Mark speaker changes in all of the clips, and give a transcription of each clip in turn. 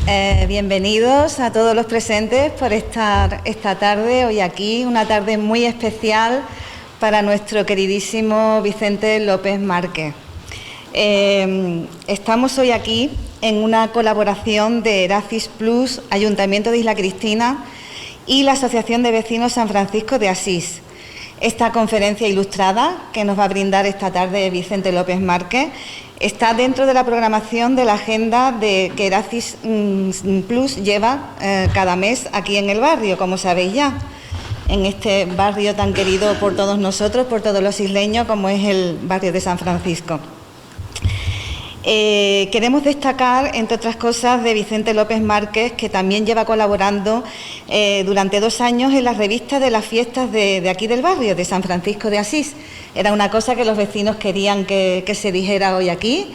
Speaker 1: Bienvenidos a todos los presentes por estar esta tarde, hoy aquí, una tarde muy especial para nuestro queridísimo Vicente López Márquez. Estamos hoy aquí en una colaboración de Eracis Plus, Ayuntamiento de Isla Cristina y la Asociación de Vecinos San Francisco de Asís. Esta conferencia ilustrada que nos va a brindar esta tarde Vicente López Márquez está dentro de la programación de la agenda que Eracis Plus lleva cada mes aquí en el barrio, como sabéis ya, en este barrio tan querido por todos nosotros, por todos los isleños, como es el barrio de San Francisco. Queremos destacar, entre otras cosas, de Vicente López Márquez, que también lleva colaborando durante 2 años en las revistas de las fiestas de aquí del barrio, de San Francisco de Asís. Era una cosa que los vecinos querían que se dijera hoy aquí.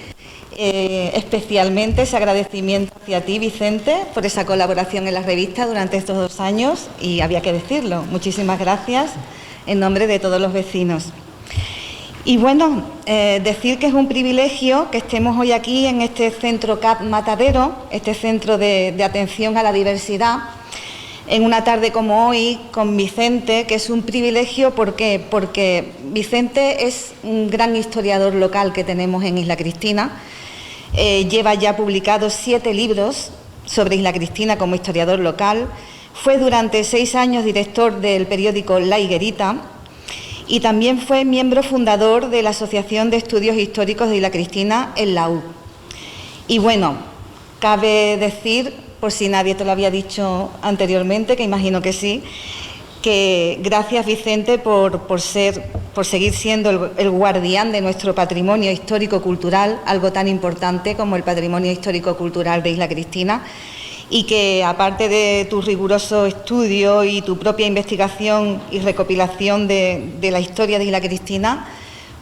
Speaker 1: Especialmente ese agradecimiento hacia ti, Vicente, por esa colaboración en las revistas durante estos 2 años, y había que decirlo. Muchísimas gracias en nombre de todos los vecinos. Y bueno, decir que es un privilegio que estemos hoy aquí en este centro CAP Matadero, este centro de atención a la diversidad, en una tarde como hoy con Vicente, que es un privilegio. ¿Por qué? Porque Vicente es un gran historiador local que tenemos en Isla Cristina. Lleva ya publicados 7 libros sobre Isla Cristina como historiador local. Fue durante 6 años director del periódico La Higuerita y también fue miembro fundador de la Asociación de Estudios Históricos de Isla Cristina, en la U. Y bueno, cabe decir, por si nadie te lo había dicho anteriormente, que imagino que sí, que gracias, Vicente, por seguir siendo el guardián de nuestro patrimonio histórico-cultural, algo tan importante como el patrimonio histórico-cultural de Isla Cristina, y que aparte de tu riguroso estudio y tu propia investigación y recopilación de la historia de Isla Cristina,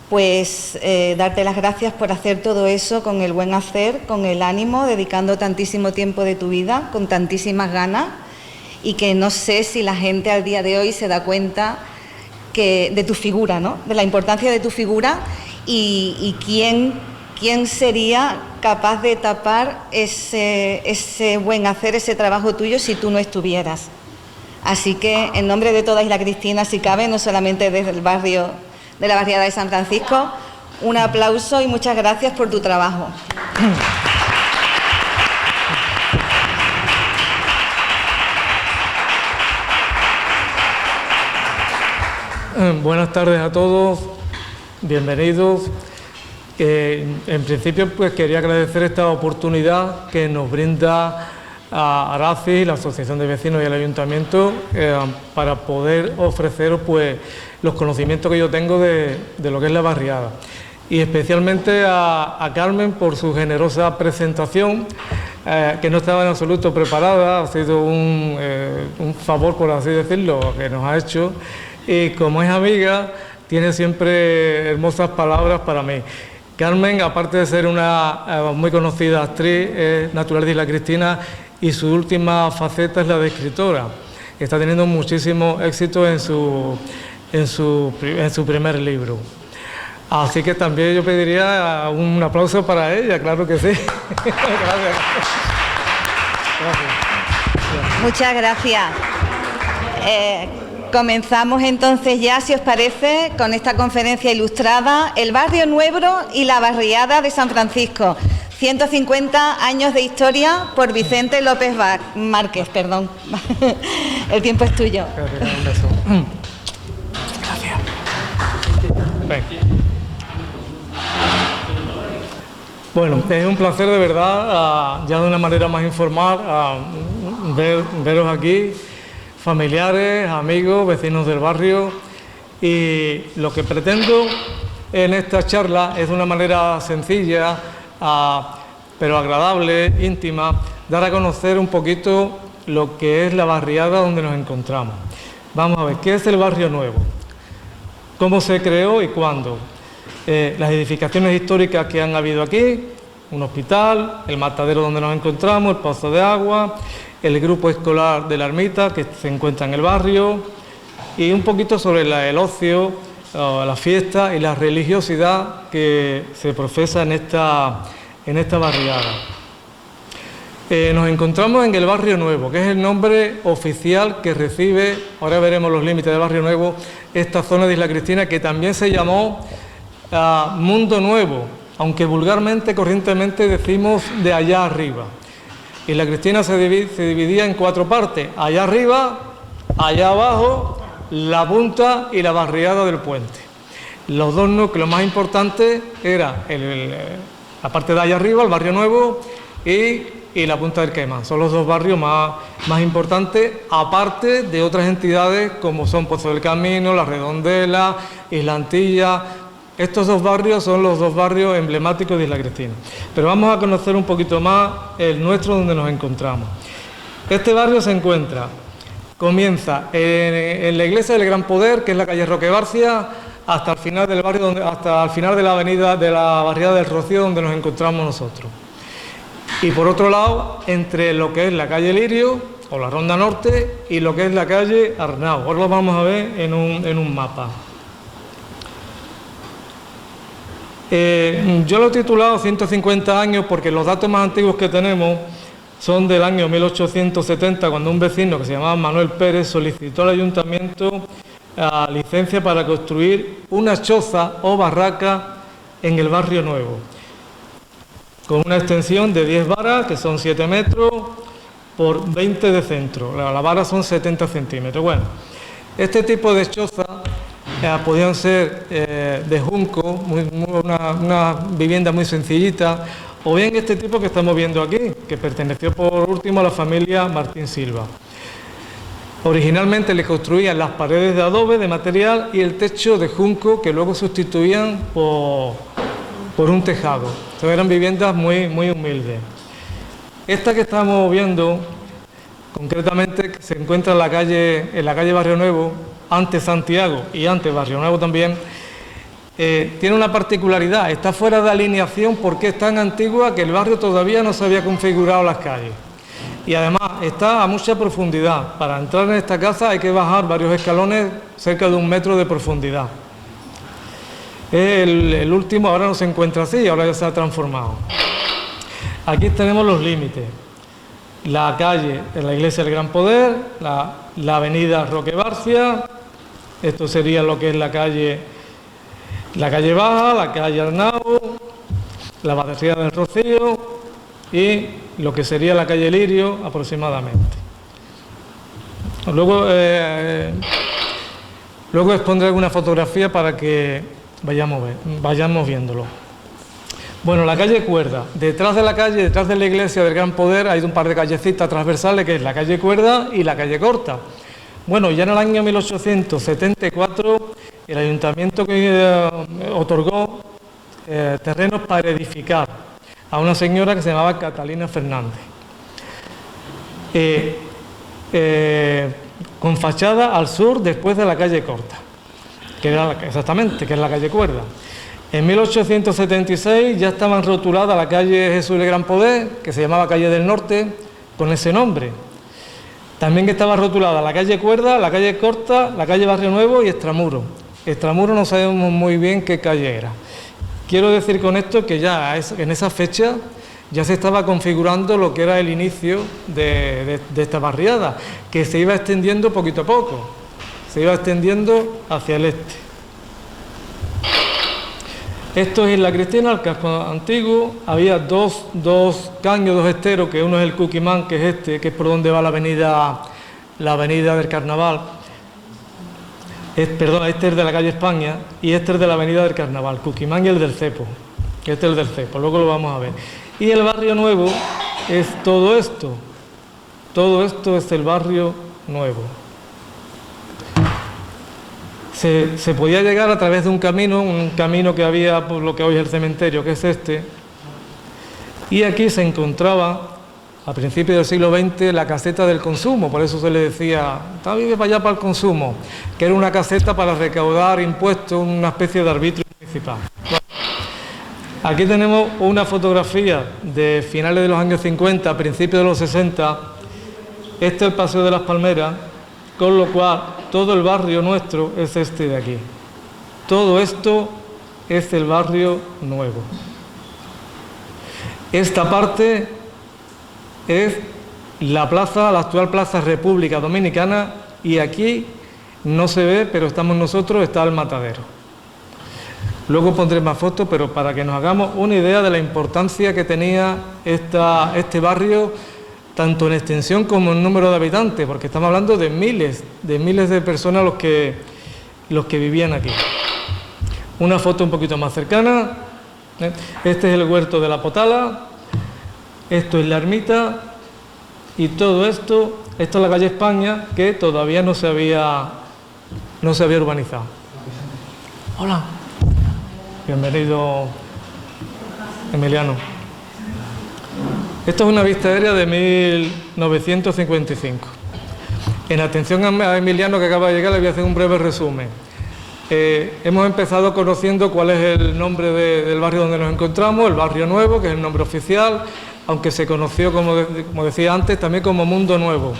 Speaker 1: pues darte las gracias por hacer todo eso con el buen hacer, con el ánimo, dedicando tantísimo tiempo de tu vida, con tantísimas ganas, y que no sé si la gente al día de hoy se da cuenta de tu figura, ¿no? De la importancia de tu figura y quién sería capaz de tapar ese buen hacer, ese trabajo tuyo, si tú no estuvieras. Así que, en nombre de toda Isla Cristina, si cabe, no solamente desde el barrio de la barriada de San Francisco, un aplauso y muchas gracias por tu trabajo.
Speaker 2: Buenas tardes a todos, bienvenidos. En principio, pues quería agradecer esta oportunidad que nos brinda a Eracis, la Asociación de Vecinos y el Ayuntamiento, para poder ofreceros pues los conocimientos que yo tengo de lo que es la barriada, y especialmente a Carmen por su generosa presentación, que no estaba en absoluto preparada. Ha sido un favor, por así decirlo, que nos ha hecho, y como es amiga, tiene siempre hermosas palabras para mí. Carmen, aparte de ser una muy conocida actriz, es natural de Isla Cristina, y su última faceta es la de escritora. Está teniendo muchísimo éxito en su primer libro. Así que también yo pediría un aplauso para ella, claro que sí. Gracias.
Speaker 1: Muchas gracias. Comenzamos entonces ya, si os parece, con esta conferencia ilustrada, El Barrio Nuevo y la Barriada de San Francisco, 150 años de historia, por Vicente López Márquez, perdón. El tiempo es tuyo.
Speaker 2: Gracias, un beso. Gracias. Ven. Bueno, es un placer de verdad, ya de una manera más informal, veros aquí, familiares, amigos, vecinos del barrio, y lo que pretendo en esta charla es de una manera sencilla, pero agradable, íntima, dar a conocer un poquito lo que es la barriada donde nos encontramos. Vamos a ver, ¿qué es el Barrio Nuevo? ¿Cómo se creó y cuándo? Las edificaciones históricas que han habido aquí, un hospital, el matadero donde nos encontramos, el pozo de agua, el grupo escolar de la Ermita que se encuentra en el barrio, y un poquito sobre el ocio, la fiesta y la religiosidad que se profesa en esta barriada. Nos encontramos en el Barrio Nuevo, que es el nombre oficial que recibe, ahora veremos los límites del Barrio Nuevo, esta zona de Isla Cristina, que también se llamó Mundo Nuevo, aunque vulgarmente, corrientemente decimos de allá arriba. Isla Cristina se dividía en 4 partes: allá arriba, allá abajo, la punta y la barriada del puente. Los 2 núcleos más importantes eran la parte de allá arriba, el Barrio Nuevo, y la Punta del Caimán. Son los 2 barrios más importantes, aparte de otras entidades como son Pozo del Camino, La Redondela, Isla Antilla. Estos 2 barrios son los 2 barrios emblemáticos de Isla Cristina. Pero vamos a conocer un poquito más el nuestro, donde nos encontramos. Este barrio comienza en la iglesia del Gran Poder, que es la calle Roque Barcia, hasta el final del barrio, hasta el final de la avenida de la barriada del Rocío, donde nos encontramos nosotros. Y por otro lado, entre lo que es la calle Lirio, o la Ronda Norte, y lo que es la calle Arnao. Ahora lo vamos a ver en un mapa. Yo lo he titulado 150 años porque los datos más antiguos que tenemos son del año 1870, cuando un vecino que se llamaba Manuel Pérez solicitó al ayuntamiento licencia para construir una choza o barraca en el Barrio Nuevo, con una extensión de 10 varas, que son 7 metros, por 20 de centro. La vara son 70 centímetros. Bueno, este tipo de choza podían ser de junco, una vivienda muy sencillita, o bien este tipo que estamos viendo aquí, que perteneció por último a la familia Martín Silva. Originalmente le construían las paredes de adobe, de material, y el techo de junco, que luego sustituían por un tejado. Entonces eran viviendas muy humildes. Esta que estamos viendo, concretamente, se encuentra en la calle Barrio Nuevo, antes Santiago y antes Barrio Nuevo también, tiene una particularidad: está fuera de alineación porque es tan antigua que el barrio todavía no se había configurado las calles. Y además está a mucha profundidad. Para entrar en esta casa hay que bajar varios escalones, cerca de 1 metro de profundidad. El último ahora no se encuentra así, ahora ya se ha transformado. Aquí tenemos los límites: la calle de la iglesia del Gran Poder, la avenida Roque Barcia, esto sería lo que es la calle Baja, la calle Arnao, la barriada del Rocío y lo que sería la calle Lirio aproximadamente. Luego expondré alguna fotografía para que vayamos viéndolo. Bueno, la calle Cuerda. Detrás de la iglesia del Gran Poder, hay un par de callecitas transversales, que es la calle Cuerda y la calle Corta. Bueno, ya en el año 1874 el ayuntamiento otorgó terrenos para edificar a una señora que se llamaba Catalina Fernández, con fachada al sur, después de la calle Corta, que es la calle Cuerda. En 1876 ya estaban rotuladas la calle Jesús del Gran Poder, que se llamaba calle del Norte, con ese nombre. También estaba rotulada la calle Cuerda, la calle Corta, la calle Barrio Nuevo y Extramuro. Extramuro no sabemos muy bien qué calle era. Quiero decir con esto que ya en esa fecha ya se estaba configurando lo que era el inicio de esta barriada, que se iba extendiendo poquito a poco, se iba extendiendo hacia el este. Esto es Isla Cristina, el casco antiguo. Había dos caños, 2 esteros, que uno es el Cuquimán, que es que es por donde va la avenida del Carnaval. Este es de la calle España y este es de la avenida del Carnaval, Cuquimán y el del Cepo, que este es el del Cepo, luego lo vamos a ver. Y el Barrio Nuevo es todo esto es el Barrio Nuevo. Se podía llegar a través de un camino que había por lo que hoy es el cementerio, que es este, y aquí se encontraba, a principios del siglo XX, la caseta del consumo. Por eso se le decía, vive para allá para el consumo, que era una caseta para recaudar impuestos, una especie de arbitrio municipal. Bueno, aquí tenemos una fotografía de finales de los años 50, principios de los 60. Este es el Paseo de las Palmeras, con lo cual todo el barrio nuestro es este de aquí. Todo esto es el Barrio Nuevo. Esta parte es la plaza, la actual Plaza República Dominicana, y aquí no se ve, pero estamos nosotros, está el matadero. Luego pondré más fotos, pero para que nos hagamos una idea de la importancia que tenía este barrio, tanto en extensión como en número de habitantes, porque estamos hablando de miles de personas los que vivían aquí. Una foto un poquito más cercana. Este es el huerto de la Potala, esto es la ermita, y todo esto es la calle España, que todavía no se había urbanizado. Hola. Bienvenido, Emiliano. Esto es una vista aérea de 1955. En atención a Emiliano, que acaba de llegar, le voy a hacer un breve resumen. Hemos empezado conociendo cuál es el nombre del barrio donde nos encontramos, el Barrio Nuevo, que es el nombre oficial, aunque se conoció, como decía antes, también como Mundo Nuevo.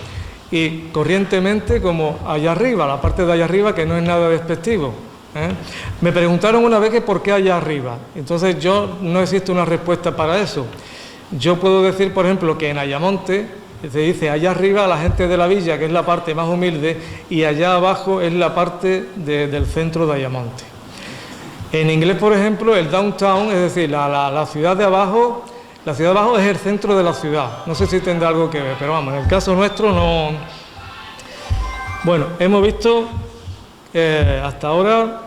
Speaker 2: Y corrientemente como allá arriba, la parte de allá arriba, que no es nada despectivo. Me preguntaron una vez que por qué allá arriba. Entonces no existe una respuesta para eso. Yo puedo decir, por ejemplo, que en Ayamonte se dice allá arriba a la gente de la villa, que es la parte más humilde, y allá abajo es la parte del centro de Ayamonte. En inglés, por ejemplo, el downtown, es decir, la ciudad de abajo, la ciudad de abajo es el centro de la ciudad. No sé si tendrá algo que ver, pero vamos, en el caso nuestro no. Bueno, hemos visto hasta ahora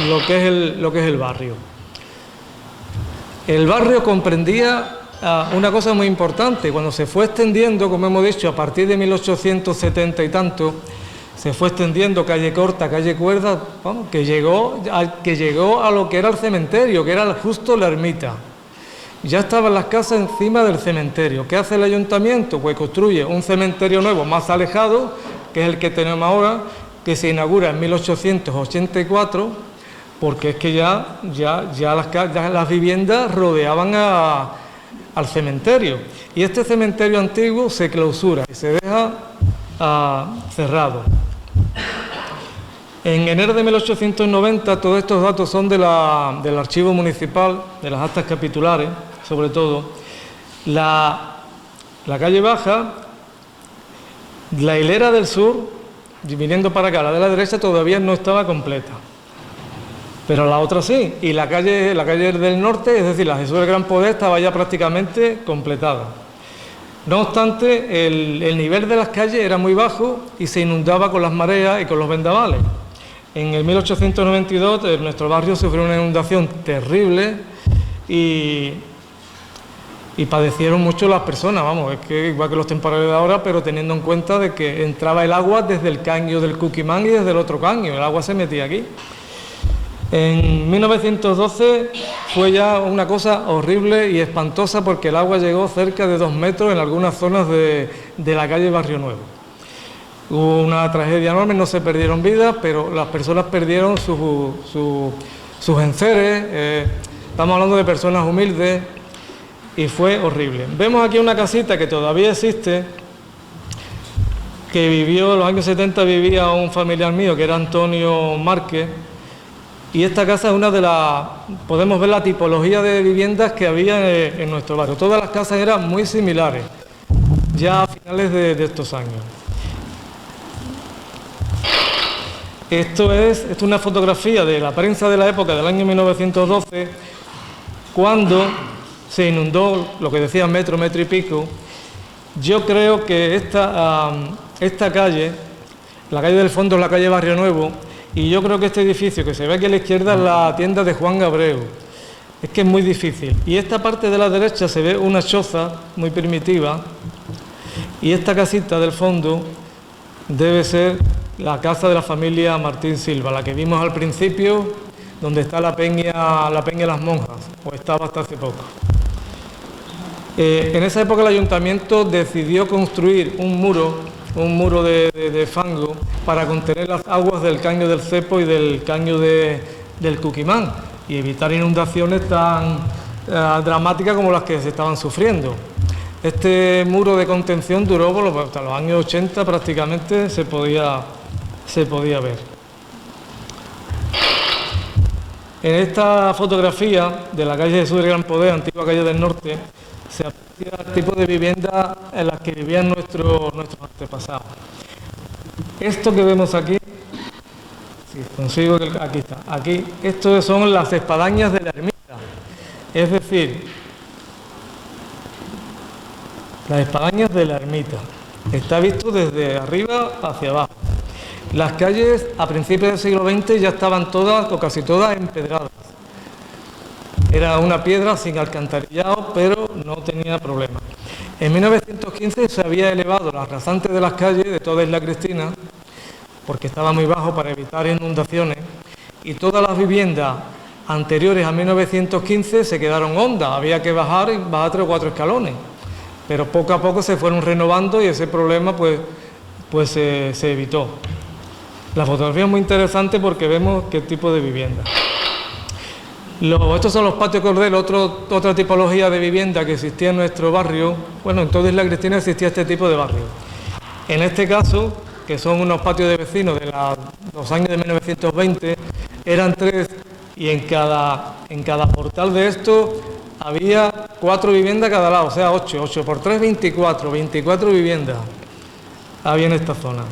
Speaker 2: lo que es el barrio. El barrio comprendía una cosa muy importante. Cuando se fue extendiendo, como hemos dicho, a partir de 1870 y tanto, se fue extendiendo calle Corta, calle Cuerda, vamos, que llegó a lo que era el cementerio, que era justo la ermita. Ya estaban las casas encima del cementerio. ¿Qué hace el ayuntamiento? Pues construye un cementerio nuevo más alejado, que es el que tenemos ahora, que se inaugura en 1884, porque es que ya las viviendas rodeaban al cementerio. Y este cementerio antiguo se clausura y se deja cerrado. En enero de 1890, todos estos datos son del archivo municipal, de las actas capitulares, sobre todo. La calle Baja, la hilera del sur, viniendo para acá, la de la derecha todavía no estaba completa, pero la otra sí, y la calle del norte, es decir, la Jesús del Gran Poder, estaba ya prácticamente completada. No obstante, el nivel de las calles era muy bajo y se inundaba con las mareas y con los vendavales. En el 1892 nuestro barrio sufrió una inundación terrible y padecieron mucho las personas, vamos, es que igual que los temporales de ahora, pero teniendo en cuenta de que entraba el agua desde el caño del Cuquimán y desde el otro caño, el agua se metía aquí. En 1912 fue ya una cosa horrible y espantosa, porque el agua llegó cerca de 2 metros en algunas zonas de la calle Barrio Nuevo. Hubo una tragedia enorme, no se perdieron vidas, pero las personas perdieron sus enseres, estamos hablando de personas humildes, y fue horrible. Vemos aquí una casita que todavía existe, que vivió en los años 70, vivía un familiar mío, que era Antonio Márquez, y esta casa es una de las, podemos ver la tipología de viviendas que había en nuestro barrio. Todas las casas eran muy similares, ya a finales de estos años. Esto es una fotografía de la prensa de la época del año 1912, cuando se inundó lo que decía metro y pico. Yo creo que esta calle, la calle del fondo es la calle Barrio Nuevo, y yo creo que este edificio que se ve aquí a la izquierda es la tienda de Juan Abreu. Es que es muy difícil. Y esta parte de la derecha se ve una choza muy primitiva, y esta casita del fondo debe ser la casa de la familia Martín Silva, la que vimos al principio, donde está la peña Las Monjas, o estaba hasta hace poco. En esa época el ayuntamiento decidió construir un muro de fango para contener las aguas del caño del Cepo y del caño del Cuquimán, y evitar inundaciones tan dramáticas como las que se estaban sufriendo. Este muro de contención duró hasta los años 80, prácticamente se podía ver. En esta fotografía de la calle Jesús del Gran Poder, antigua calle del Norte, se aprecia el tipo de vivienda en las que vivían nuestros antepasados. Esto que vemos aquí, si consigo que aquí está, aquí, estos son las espadañas de la ermita, es decir, las espadañas de la ermita. Está visto desde arriba hacia abajo. Las calles a principios del siglo XX ya estaban todas o casi todas empedradas. Era una piedra sin alcantarillado, pero no tenía problema. En 1915 se había elevado las rasantes de las calles de toda Isla Cristina, porque estaba muy bajo para evitar inundaciones, y todas las viviendas anteriores a 1915 se quedaron hondas, había que bajar 3 o 4 escalones, pero poco a poco se fueron renovando y ese problema pues se evitó. La fotografía es muy interesante porque vemos qué tipo de vivienda. Estos son los patios Cordel, otra tipología de vivienda que existía en nuestro barrio. Bueno, en toda Isla Cristina existía este tipo de barrio. En este caso, que son unos patios de vecinos de los años de 1920, eran 3 y en cada portal de estos había 4 viviendas a cada lado, o sea 8 por 3, 24 viviendas había en esta zona.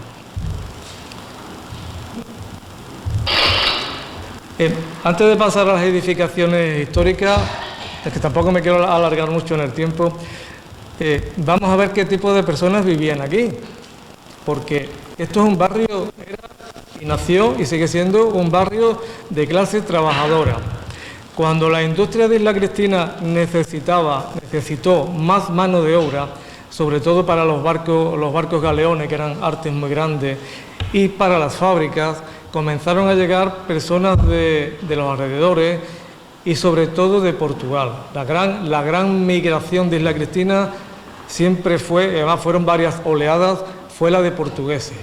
Speaker 2: Antes de pasar a las edificaciones históricas, es que tampoco me quiero alargar mucho en el tiempo, vamos a ver qué tipo de personas vivían aquí, porque esto es un barrio, y nació y sigue siendo un barrio de clase trabajadora. Cuando la industria de Isla Cristina necesitó más mano de obra, sobre todo para los barcos galeones, que eran artes muy grandes, y para las fábricas, comenzaron a llegar personas de los alrededores y sobre todo de Portugal. La gran migración de Isla Cristina siempre fue, además fueron varias oleadas, fue la de portugueses.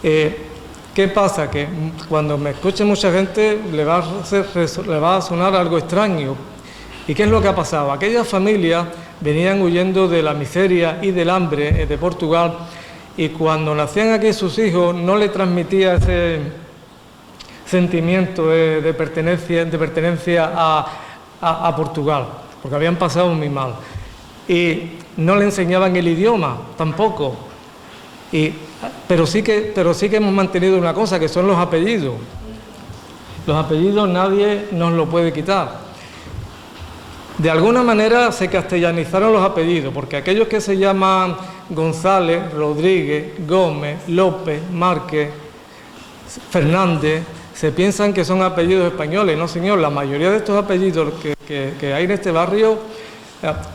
Speaker 2: ¿Qué pasa? Que cuando me escuche mucha gente le va a sonar algo extraño. ¿Y qué es lo que ha pasado? Aquellas familias venían huyendo de la miseria y del hambre de Portugal, y cuando nacían aquí sus hijos no le transmitía ese sentimiento de pertenencia a Portugal, porque habían pasado muy mal. Y no le enseñaban el idioma tampoco. Pero sí que hemos mantenido una cosa, que son los apellidos. Los apellidos nadie nos lo puede quitar. De alguna manera se castellanizaron los apellidos, porque aquellos que se llaman González, Rodríguez, Gómez, López, Márquez, Fernández, se piensan que son apellidos españoles. No, señor, la mayoría de estos apellidos que hay en este barrio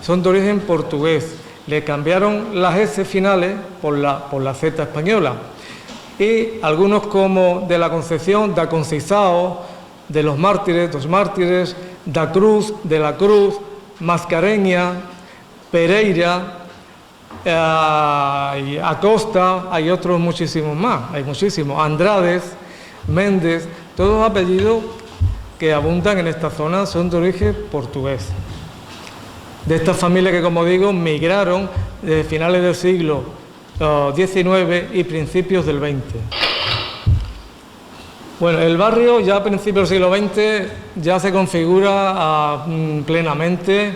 Speaker 2: son de origen portugués. Le cambiaron las S finales por la Z española. Y algunos como de la Concepción, da Conceição, de los Mártires, dos Mártires, da Cruz, de la Cruz, Mascareña, Pereira, Acosta, hay otros muchísimos más, hay muchísimos, Andrades, Méndez, todos apellidos que abundan en esta zona son de origen portugués. De estas familias que, como digo, migraron desde finales del siglo XIX y principios del XX. Bueno, el barrio ya a principios del siglo XX ya se configura plenamente.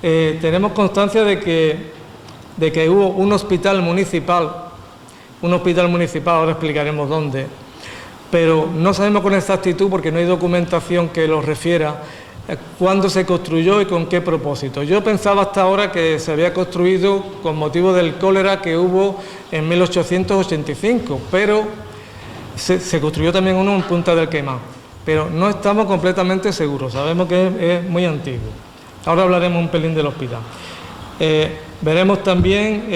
Speaker 2: Tenemos constancia de que hubo un hospital municipal, ahora explicaremos dónde, pero no sabemos con exactitud, porque no hay documentación que lo refiera, cuándo se construyó y con qué propósito. Yo pensaba hasta ahora que se había construido con motivo del cólera que hubo en 1885, pero se construyó también uno en Punta del Quemado, pero no estamos completamente seguros, sabemos que es muy antiguo. Ahora hablaremos un pelín del hospital. Veremos también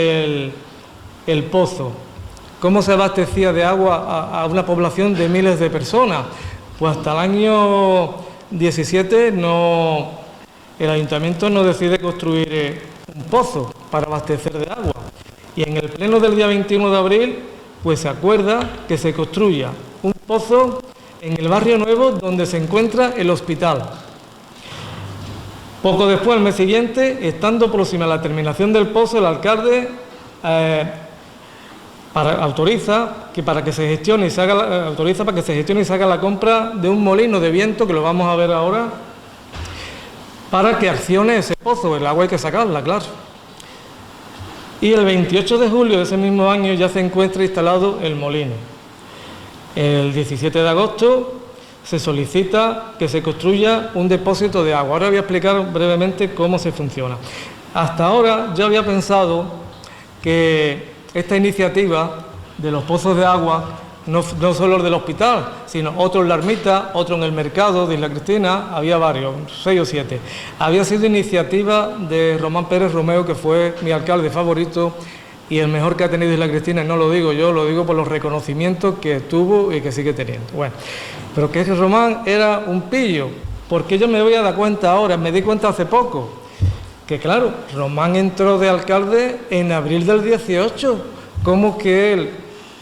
Speaker 2: el pozo, cómo se abastecía de agua a una población de miles de personas. Pues hasta el año 17 el ayuntamiento no decide construir un pozo para abastecer de agua, y en el pleno del día 21 de abril pues se acuerda que se construya un pozo en el barrio nuevo donde se encuentra el hospital. Poco después, el mes siguiente, estando próxima a la terminación del pozo, el alcalde autoriza para que se gestione y se haga la compra de un molino de viento, que lo vamos a ver ahora, para que accione ese pozo. El agua hay que sacarla, claro. Y el 28 de julio de ese mismo año ya se encuentra instalado el molino. El 17 de agosto se solicita que se construya un depósito de agua. Ahora voy a explicar brevemente cómo se funciona. Hasta ahora yo había pensado que esta iniciativa de los pozos de agua, no solo el del hospital, sino otro en la ermita, otro en el mercado de Isla Cristina, había varios, 6 o 7. Había sido iniciativa de Román Pérez Romeu, que fue mi alcalde favorito y el mejor que ha tenido Isla Cristina, y no lo digo yo, lo digo por los reconocimientos que tuvo y que sigue teniendo. Bueno, pero que Román era un pillo, porque yo me voy a dar cuenta ahora, me di cuenta hace poco, que claro, Román entró de alcalde en abril del 18, ¿cómo que él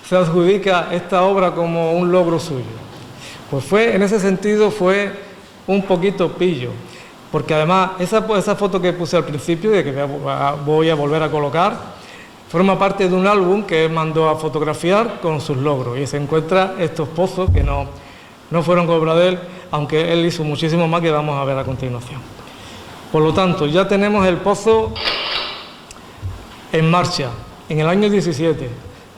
Speaker 2: se adjudica esta obra como un logro suyo? Pues en ese sentido fue un poquito pillo, porque además esa foto que puse al principio, de que voy a volver a colocar, forma parte de un álbum que él mandó a fotografiar con sus logros, y se encuentra estos pozos que no fueron obra de él, aunque él hizo muchísimo más, que vamos a ver a continuación. Por lo tanto, ya tenemos el pozo en marcha, en el año 17.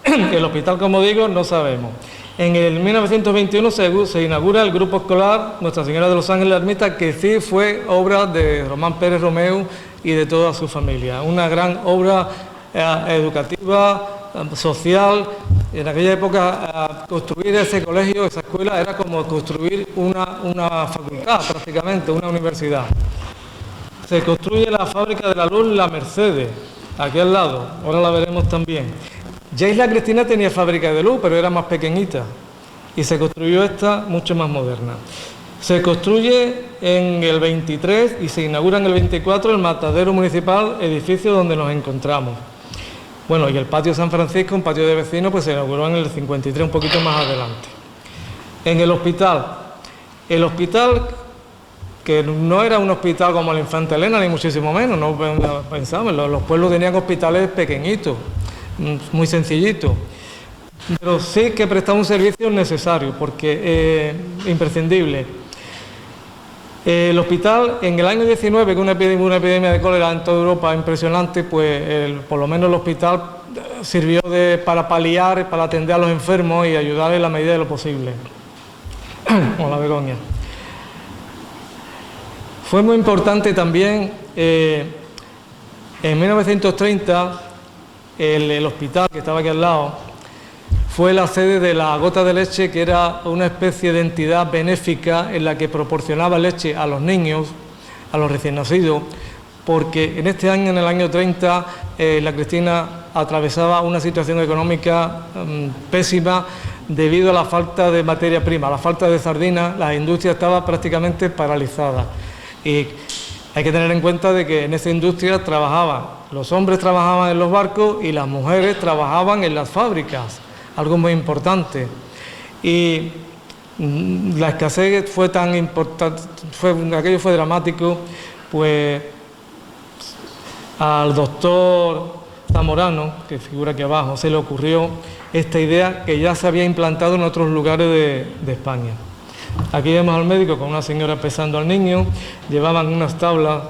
Speaker 2: El hospital, como digo, no sabemos. En el 1921 se inaugura el grupo escolar Nuestra Señora de los Ángeles la Ermita, que sí fue obra de Román Pérez Romeu y de toda su familia. Una gran obra educativa, social. En aquella época construir ese colegio, esa escuela, era como construir una facultad, prácticamente, una universidad. Se construye la fábrica de la luz La Mercedes, aquí al lado, ahora la veremos también. Ya Isla Cristina tenía fábrica de luz, pero era más pequeñita, y se construyó esta mucho más moderna. Se construye en el 23 y se inaugura en el 24 el matadero municipal, edificio donde nos encontramos. Bueno, y el patio San Francisco, un patio de vecinos, pues se inauguró en el 53, un poquito más adelante. En el hospital, que no era un hospital como el Infanta Elena, ni muchísimo menos, no pensamos, los pueblos tenían hospitales pequeñitos, muy sencillitos, pero sí que prestaba un servicio necesario, porque imprescindible. El hospital, en el año 19, con una epidemia de cólera en toda Europa impresionante, pues por lo menos el hospital sirvió para paliar, para atender a los enfermos y ayudar en la medida de lo posible. Hola, Begoña. Fue muy importante también, en 1930, el hospital que estaba aquí al lado, fue la sede de la Gota de Leche, que era una especie de entidad benéfica en la que proporcionaba leche a los niños, a los recién nacidos, porque en este año, en el año 30, la Cristina atravesaba una situación económica pésima debido a la falta de materia prima, a la falta de sardinas. La industria estaba prácticamente paralizada. Y hay que tener en cuenta de que en esa industria los hombres trabajaban en los barcos y las mujeres trabajaban en las fábricas, algo muy importante. Y la escasez fue tan importante, aquello fue dramático, pues al doctor Zamorano, que figura aquí abajo, se le ocurrió esta idea que ya se había implantado en otros lugares de España. Aquí vemos al médico con una señora pesando al niño, llevaban unas tablas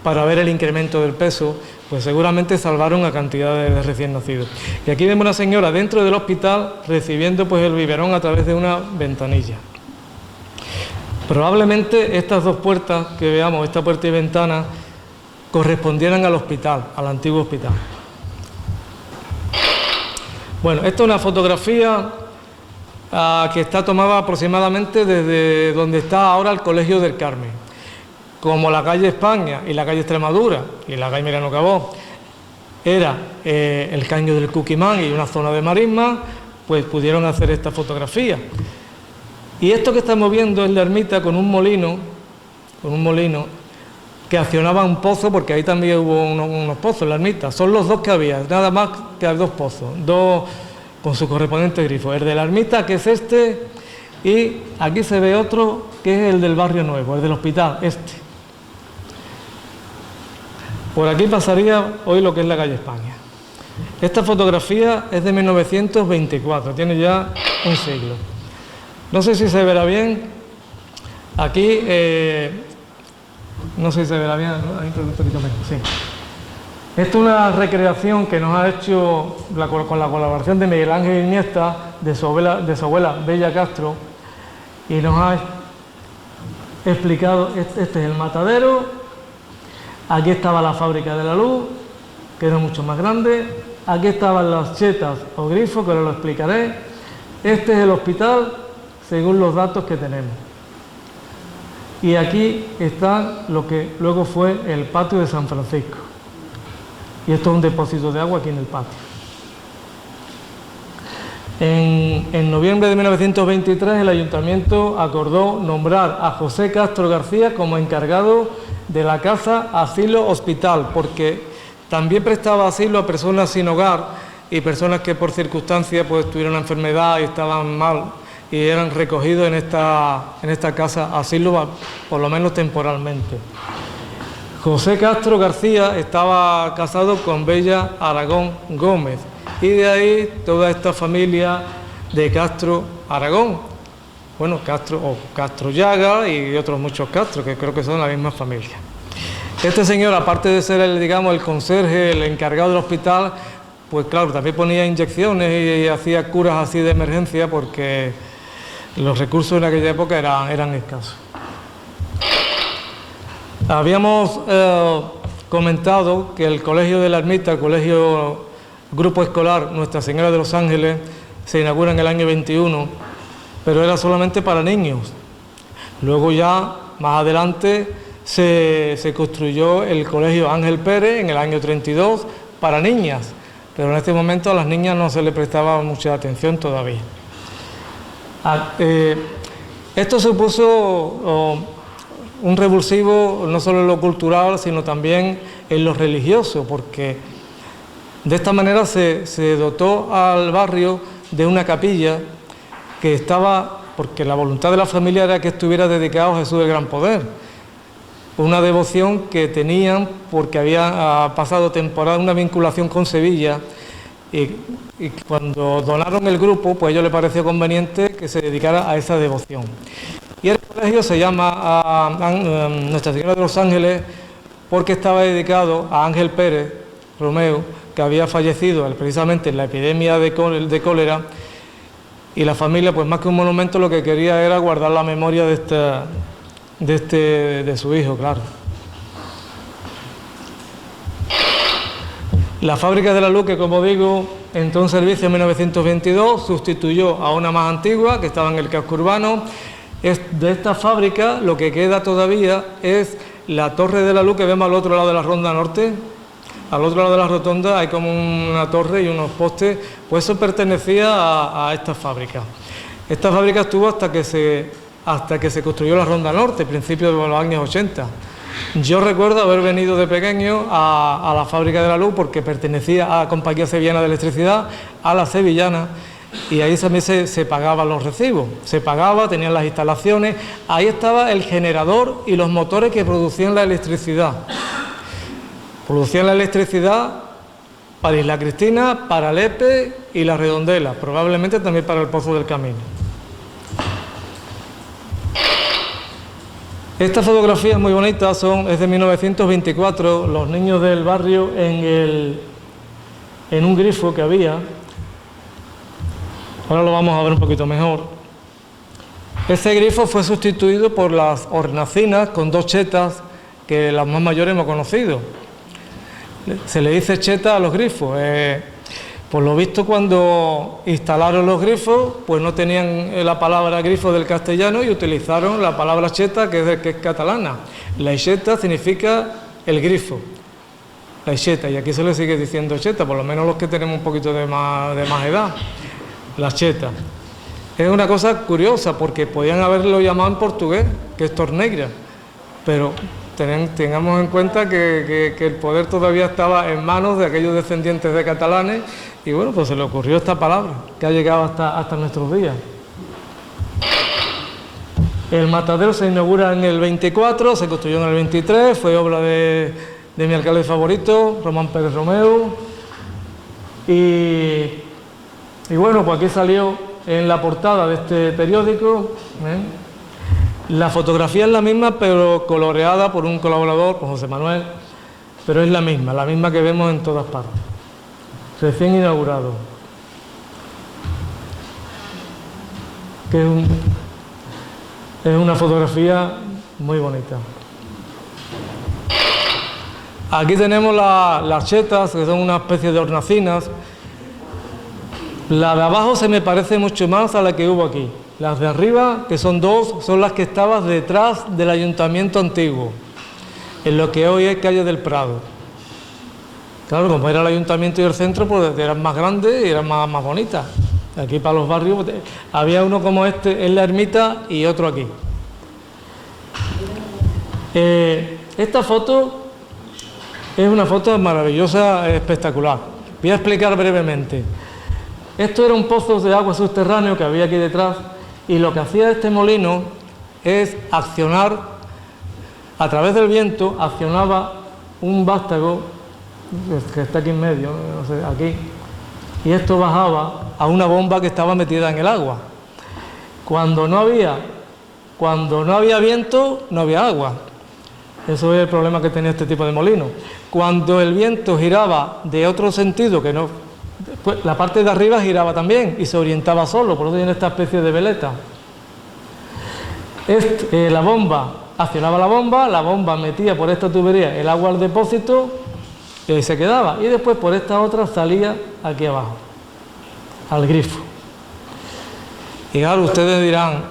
Speaker 2: para ver el incremento del peso, pues seguramente salvaron a cantidades de recién nacidos. Y aquí vemos una señora dentro del hospital recibiendo pues el biberón a través de una ventanilla. Probablemente estas dos puertas que veamos, esta puerta y ventana, correspondieran al hospital, al antiguo hospital. Bueno, esta es una fotografía que está tomada aproximadamente desde donde está ahora el Colegio del Carmen. Como la calle España y la calle Extremadura y la calle Mirano Cabó era el caño del Cuquimán y una zona de marisma, pues pudieron hacer esta fotografía. Y esto que estamos viendo es la ermita con un molino que accionaba un pozo, porque ahí también hubo unos pozos en la ermita. Son los dos que había, nada más que dos pozos, dos con su correspondiente grifo. El de la ermita, que es este, y aquí se ve otro, que es el del Barrio Nuevo, el del hospital, este. Por aquí pasaría hoy lo que es la calle España. Esta fotografía es de 1924, tiene ya un siglo. No sé si se verá bien. Aquí No sé si se verá bien, ¿no? Ahí un poquito menos, sí. Esta es una recreación que nos ha hecho con la colaboración de Miguel Ángel Iniesta, de su abuela Bella Castro, y nos ha explicado, este es el matadero, aquí estaba la fábrica de la luz, que era mucho más grande, aquí estaban las chetas o grifos, que ahora lo explicaré, este es el hospital, según los datos que tenemos. Y aquí está lo que luego fue el patio de San Francisco. Y esto es un depósito de agua aquí en el patio. En noviembre de 1923 el ayuntamiento acordó nombrar a José Castro García como encargado de la casa asilo hospital, porque también prestaba asilo a personas sin hogar y personas que por circunstancias pues tuvieron una enfermedad y estaban mal y eran recogidos en esta casa asilo, por lo menos temporalmente. José Castro García estaba casado con Bella Aragón Gómez y de ahí toda esta familia de Castro Aragón, bueno, Castro o Castro Llaga y otros muchos Castro que creo que son la misma familia. Este señor, aparte de ser el conserje, el encargado del hospital, pues claro, también ponía inyecciones y hacía curas así de emergencia porque los recursos en aquella época eran escasos. Habíamos comentado que el Colegio de la Ermita, el Colegio Grupo Escolar Nuestra Señora de los Ángeles, se inaugura en el año 21, pero era solamente para niños. Luego ya, más adelante, se construyó el Colegio Ángel Pérez en el año 32 para niñas, pero en este momento a las niñas no se les prestaba mucha atención todavía. Esto supuso un revulsivo no solo en lo cultural, sino también en lo religioso, porque de esta manera se dotó al barrio de una capilla que estaba, porque la voluntad de la familia era que estuviera dedicado a Jesús del Gran Poder, una devoción que tenían porque había pasado temporada una vinculación con Sevilla y cuando donaron el grupo, pues a ellos les pareció conveniente que se dedicara a esa devoción. Y el colegio se llama Nuestra Señora de los Ángeles porque estaba dedicado a Ángel Pérez Romeo, que había fallecido precisamente en la epidemia de cólera, y la familia, pues más que un monumento, lo que quería era guardar la memoria de su hijo, claro. La fábrica de la luz, que como digo, entró en servicio en 1922, sustituyó a una más antigua que estaba en el casco urbano. De esta fábrica lo que queda todavía es la torre de la luz que vemos al otro lado de la ronda norte. Al otro lado de la rotonda hay como una torre y unos postes, pues eso pertenecía a esta fábrica. Esta fábrica estuvo hasta que se construyó la ronda norte, principios de los años 80. Yo recuerdo haber venido de pequeño a la fábrica de la luz porque pertenecía a la Compañía Sevillana de Electricidad, a la Sevillana, y ahí también se pagaban los recibos, se pagaba, tenían las instalaciones, ahí estaba el generador y los motores que producían la electricidad. Producían la electricidad para Isla Cristina, para Lepe y La Redondela, probablemente también para el Pozo del Camino. Esta fotografía es muy bonita, es de 1924, los niños del barrio en un grifo que había. Ahora lo vamos a ver un poquito mejor. Ese grifo fue sustituido por las hornacinas con dos chetas que las más mayores hemos conocido. Se le dice cheta a los grifos. Por lo visto, cuando instalaron los grifos, pues no tenían la palabra grifo del castellano y utilizaron la palabra cheta, que es catalana. La cheta significa el grifo, la cheta, y aquí se le sigue diciendo cheta, por lo menos los que tenemos un poquito de más edad, la cheta. Es una cosa curiosa, porque podían haberlo llamado en portugués, que es torneira, pero tengamos en cuenta que el poder todavía estaba en manos de aquellos descendientes de catalanes y bueno, pues se le ocurrió esta palabra que ha llegado hasta nuestros días. El matadero se inaugura en el 24, se construyó en el 23, fue obra de mi alcalde favorito, Román Pérez Romeu, y bueno, pues aquí salió en la portada de este periódico, La fotografía es la misma, pero coloreada por un colaborador, por José Manuel, pero es la misma que vemos en todas partes. Recién inaugurado. Que es una fotografía muy bonita. Aquí tenemos las chetas, que son una especie de hornacinas. La de abajo se me parece mucho más a la que hubo aquí. Las de arriba, que son dos, son las que estaban detrás del ayuntamiento antiguo, en lo que hoy es calle del Prado. Claro, como era el ayuntamiento y el centro, pues eran más grandes y eran más bonitas. Aquí para los barrios había uno como este en la ermita y otro aquí. Esta foto es una foto maravillosa, espectacular. Voy a explicar brevemente. Esto era un pozo de agua subterráneo que había aquí detrás, y lo que hacía este molino es accionar, a través del viento, accionaba un vástago que está aquí en medio, no sé, aquí, y esto bajaba a una bomba que estaba metida en el agua. Cuando no había viento, no había agua. Eso es el problema que tenía este tipo de molino. Cuando el viento giraba de otro sentido, que no, pues la parte de arriba giraba también y se orientaba solo, por eso tiene esta especie de veleta. La bomba, accionaba la bomba metía por esta tubería el agua al depósito y se quedaba, y después por esta otra salía aquí abajo, al grifo. Y claro, ustedes dirán,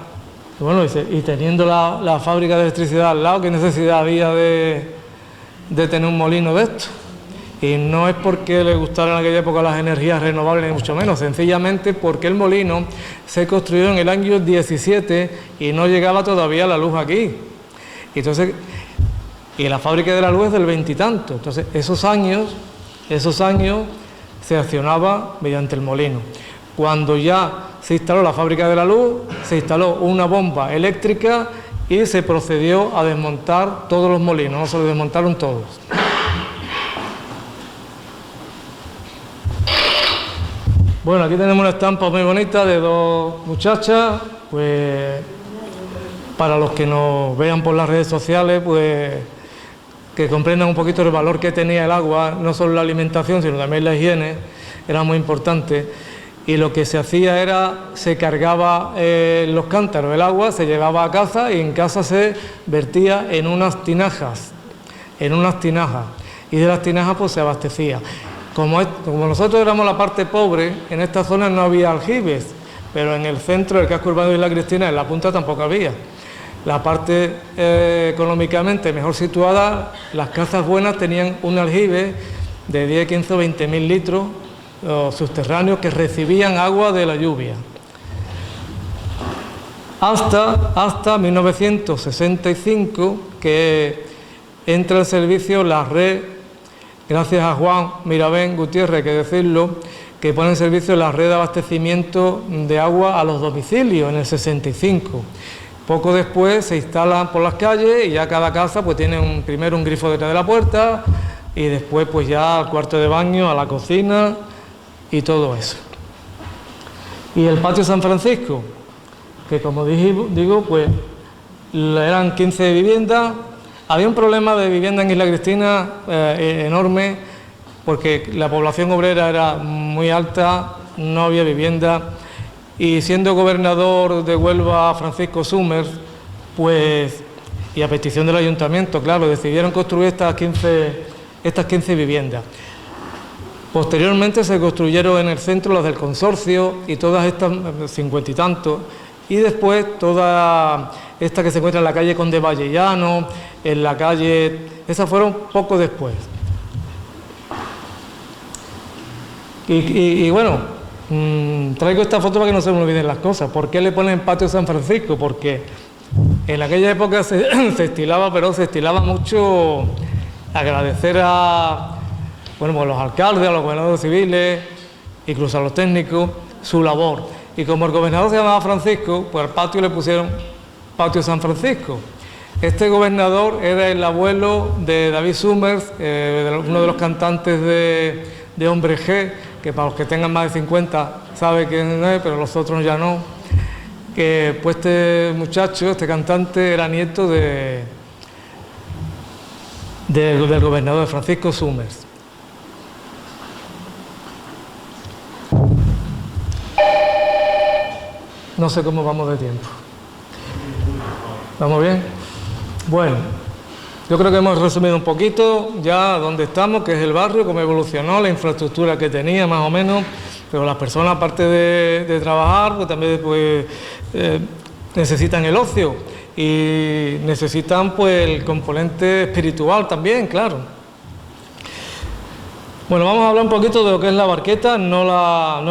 Speaker 2: bueno, y teniendo la fábrica de electricidad al lado, ¿qué necesidad había de tener un molino de esto? Y no es porque le gustaran en aquella época las energías renovables, ni mucho menos, sencillamente porque el molino se construyó en el año 17 y no llegaba todavía la luz aquí. Y la fábrica de la luz es del 20 y tanto. Entonces, esos años se accionaba mediante el molino. Cuando ya se instaló la fábrica de la luz, se instaló una bomba eléctrica y se procedió a desmontar todos los molinos, no se los desmontaron todos. Bueno, aquí tenemos una estampa muy bonita de dos muchachas, pues para los que nos vean por las redes sociales, pues que comprendan un poquito el valor que tenía el agua, no solo la alimentación, sino también la higiene, era muy importante. Y lo que se hacía era, se cargaba los cántaros, el agua, se llevaba a casa y en casa se vertía en unas tinajas, y de las tinajas pues se abastecía. Como nosotros éramos la parte pobre, en esta zona no había aljibes, pero en el centro del casco urbano de Isla Cristina, en la punta tampoco había. La parte económicamente mejor situada, las casas buenas tenían un aljibe de 10, 15 o 20 mil litros subterráneos que recibían agua de la lluvia. Hasta 1965, que entra en servicio la red, gracias a Juan Mirabén Gutiérrez, hay que decirlo, que pone en servicio la red de abastecimiento de agua a los domicilios en el 65. Poco después se instalan por las calles y ya cada casa pues tiene primero un grifo detrás de la puerta y después pues ya al cuarto de baño, a la cocina y todo eso. Y el patio San Francisco, que como digo, pues eran 15 viviendas. Había un problema de vivienda en Isla Cristina enorme, porque la población obrera era muy alta, no había vivienda, y siendo gobernador de Huelva Francisco Summers, pues, y a petición del ayuntamiento, claro, decidieron construir estas 15 viviendas. Posteriormente se construyeron en el centro las del consorcio y todas estas 50 y tantos, y después todas estas que se encuentran en la calle Conde Vallellano, en la calle, esas fueron poco después. Y bueno, traigo esta foto para que no se me olviden las cosas. ¿Por qué le ponen patio San Francisco? Porque en aquella época se estilaba mucho agradecer a los alcaldes, a los gobernadores civiles, incluso a los técnicos, su labor. Y como el gobernador se llamaba Francisco, pues al patio le pusieron patio San Francisco. Este gobernador era el abuelo de David Summers, uno de los cantantes de Hombre G, que para los que tengan más de 50 sabe quién es, pero los otros ya no. que pues este muchacho, este cantante, era nieto del gobernador Francisco Summers. No sé cómo vamos de tiempo. ¿Vamos bien? Bueno, yo creo que hemos resumido un poquito ya dónde estamos, qué es el barrio, cómo evolucionó, la infraestructura que tenía más o menos, pero las personas aparte de trabajar pues también pues, necesitan el ocio y necesitan pues el componente espiritual también, claro. Bueno, vamos a hablar un poquito de lo que es la Barqueta, no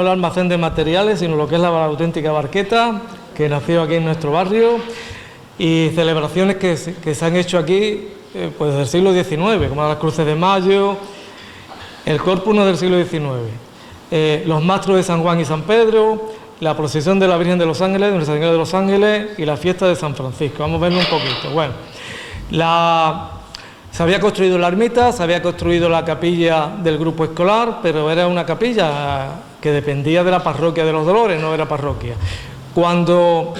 Speaker 2: el almacén de materiales, sino lo que es la auténtica Barqueta, que nació aquí en nuestro barrio, y celebraciones que se han hecho aquí pues desde el siglo XIX, como las Cruces de Mayo, el Corpus del siglo XIX, los mastros de San Juan y San Pedro, la procesión de la Virgen de los Ángeles, de Nuestra Señora de los Ángeles y la fiesta de San Francisco. Vamos a verlo un poquito. Bueno, se había construido la ermita, se había construido la capilla del grupo escolar, pero era una capilla que dependía de la parroquia de los Dolores, no era parroquia. Cuando